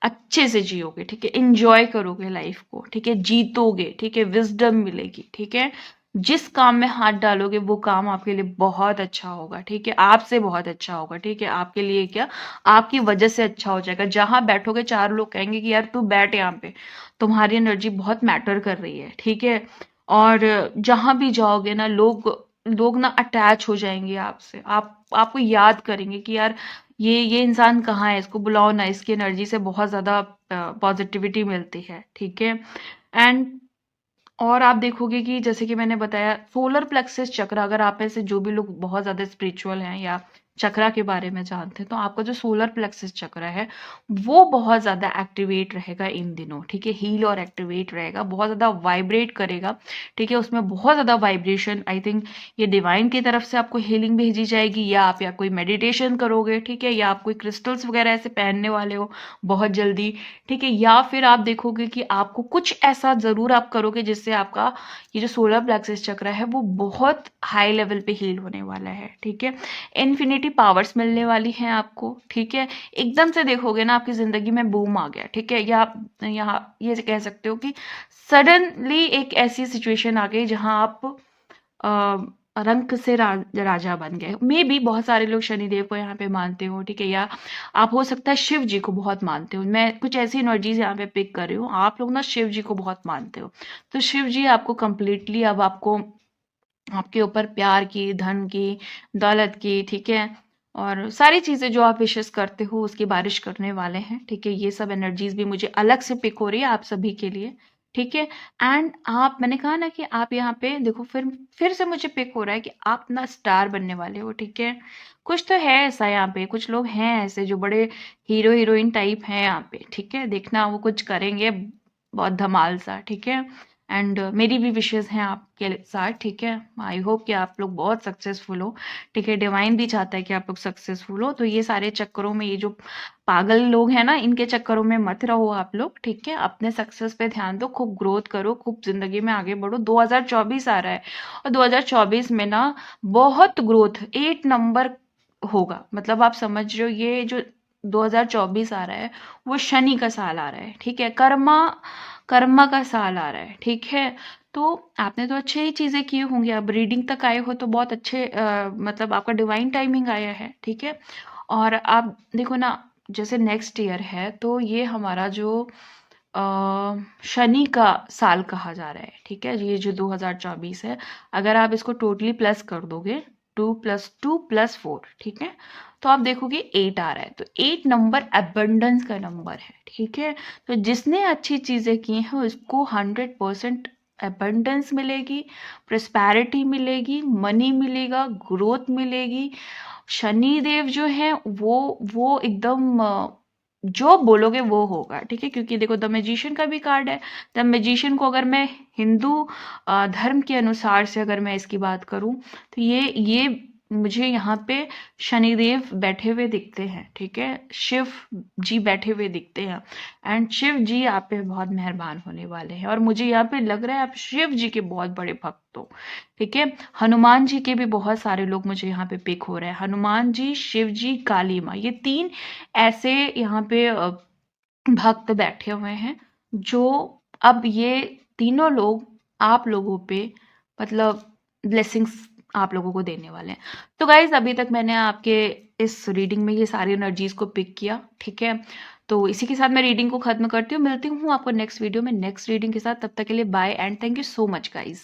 अच्छे से जियोगे। ठीक है, एंजॉय करोगे लाइफ को। ठीक है, जीतोगे। ठीक है, विजडम मिलेगी। ठीक है, जिस काम में हाथ डालोगे वो काम आपके लिए बहुत अच्छा होगा। ठीक है, आपसे बहुत अच्छा होगा। ठीक है, आपके लिए क्या, आपकी वजह से अच्छा हो जाएगा। जहां बैठोगे चार लोग कहेंगे कि यार तू बैठ यहाँ पे, तुम्हारी एनर्जी बहुत मैटर कर रही है। ठीक है, और जहां भी जाओगे ना, लोग लोग ना अटैच हो जाएंगे आपसे, आपको याद करेंगे कि यार ये इंसान कहाँ है, इसको बुलाओ ना, इसकी एनर्जी से बहुत ज्यादा पॉजिटिविटी मिलती है। ठीक है, एंड और आप देखोगे कि जैसे कि मैंने बताया, सोलर प्लेक्सस चक्र, अगर आप में से जो भी लोग बहुत ज्यादा स्पिरिचुअल हैं या चक्रा के बारे में जानते हैं, तो आपका जो सोलर प्लेक्सस चक्र है वो बहुत ज्यादा एक्टिवेट रहेगा इन दिनों। ठीक है, हील और एक्टिवेट रहेगा, बहुत ज्यादा वाइब्रेट करेगा। ठीक है, उसमें बहुत ज्यादा वाइब्रेशन, आई थिंक ये डिवाइन की तरफ से आपको हीलिंग भेजी जाएगी, या आप या कोई मेडिटेशन करोगे। ठीक है, या आप कोई क्रिस्टल्स वगैरह ऐसे पहनने वाले हो बहुत जल्दी। ठीक है, या फिर आप देखोगे कि आपको कुछ ऐसा जरूर आप करोगे जिससे आपका ये जो सोलर प्लेक्सस चक्र है वो बहुत हाई लेवल पे हील होने वाला है। ठीक है, इन्फिनिटी पावर्स मिलने वाली हैं आपको। ठीक है, एकदम से देखोगे ना आपकी जिंदगी में बूम आ गया। ठीक है, या आप यहाँ ये कह सकते हो कि सडनली एक ऐसी सिचुएशन आ गई जहां आप रंक से राजा बन गए। मे भी बहुत सारे लोग शनिदेव को यहाँ पे मानते हो, ठीक है, या आप हो सकता है शिव जी को बहुत मानते हो। मैं कुछ ऐसी एनर्जीज यहाँ पे पिक कर रही हूँ, आप लोग ना शिव जी को बहुत मानते हो। तो शिव जी आपको कंप्लीटली अब आपको आपके ऊपर प्यार की, धन की, दौलत की, ठीक है, और सारी चीजें जो आप विशेष करते हो उसकी बारिश करने वाले हैं, ठीक है। ये सब एनर्जीज भी मुझे अलग से पिक हो रही है आप सभी के लिए, ठीक है। एंड आप, मैंने कहा ना कि आप यहाँ पे देखो, फिर से मुझे पिक हो रहा है कि आप ना स्टार बनने वाले हो, ठीक है। कुछ तो है ऐसा यहाँ पे, कुछ लोग हैं ऐसे जो बड़े हीरो हीरोइन टाइप हैं यहाँ पे, ठीक है। देखना वो कुछ करेंगे बहुत धमाल सा, ठीक है। एंड मेरी भी विशेष हैं आपके साथ, ठीक है। आई होप कि आप लोग बहुत सक्सेसफुल हो, ठीक है। डिवाइन भी चाहता है कि आप लोग सक्सेसफुल हो। तो ये सारे चक्करों में, ये जो पागल लोग हैं ना, इनके चक्करों में मत रहो आप लोग, ठीक है। अपने सक्सेस पे ध्यान दो, खूब ग्रोथ करो, खूब जिंदगी में आगे बढ़ो। 2024 आ रहा है और 2024 में ना बहुत ग्रोथ, 8 नंबर होगा। मतलब आप समझ रहे हो, ये जो 2024 आ रहा है वो शनि का साल आ रहा है, ठीक है। कर्मा कर्मा का साल आ रहा है, ठीक है। तो आपने तो अच्छे ही चीजें की होंगी, अब रीडिंग तक आए हो तो बहुत अच्छे, मतलब आपका डिवाइन टाइमिंग आया है, ठीक है। और आप देखो ना, जैसे नेक्स्ट ईयर है तो ये हमारा जो अ, शनि का साल कहा जा रहा है, ठीक है। ये जो 2024 है, अगर आप इसको टोटली प्लस कर दोगे, 2+2+4, ठीक है, तो आप देखोगे 8 आ रहा है। तो 8 नंबर अबंडेंस का नंबर है, ठीक है। तो जिसने अच्छी चीजें की हैं उसको 100% अबंडेंस मिलेगी, प्रोस्पैरिटी मिलेगी, मनी मिलेगा, ग्रोथ मिलेगी। शनि देव जो है वो एकदम जो बोलोगे वो होगा, ठीक है। क्योंकि देखो, द मैजिशियन का भी कार्ड है। द मैजिशियन को अगर मैं हिंदू धर्म के अनुसार से अगर मैं इसकी बात करूं तो ये मुझे यहाँ पे शनिदेव बैठे हुए दिखते हैं, ठीक है। शिव जी बैठे हुए दिखते हैं। एंड शिव जी आप पे बहुत मेहरबान होने वाले हैं, और मुझे यहाँ पे लग रहा है आप शिव जी के बहुत बड़े भक्त हो, ठीक है। हनुमान जी के भी बहुत सारे लोग मुझे यहाँ पे पिक हो रहे हैं। हनुमान जी, शिव जी, काली माँ, ये 3 ऐसे यहाँ पे भक्त बैठे हुए हैं जो अब ये तीनों लोग आप लोगों पे मतलब ब्लेसिंग्स आप लोगों को देने वाले हैं। तो गाइज, अभी तक मैंने आपके इस रीडिंग में ये सारी एनर्जीज को पिक किया, ठीक है। तो इसी के साथ मैं रीडिंग को खत्म करती हूँ। मिलती हूँ आपको नेक्स्ट वीडियो में नेक्स्ट रीडिंग के साथ। तब तक के लिए bye and thank you so much guys.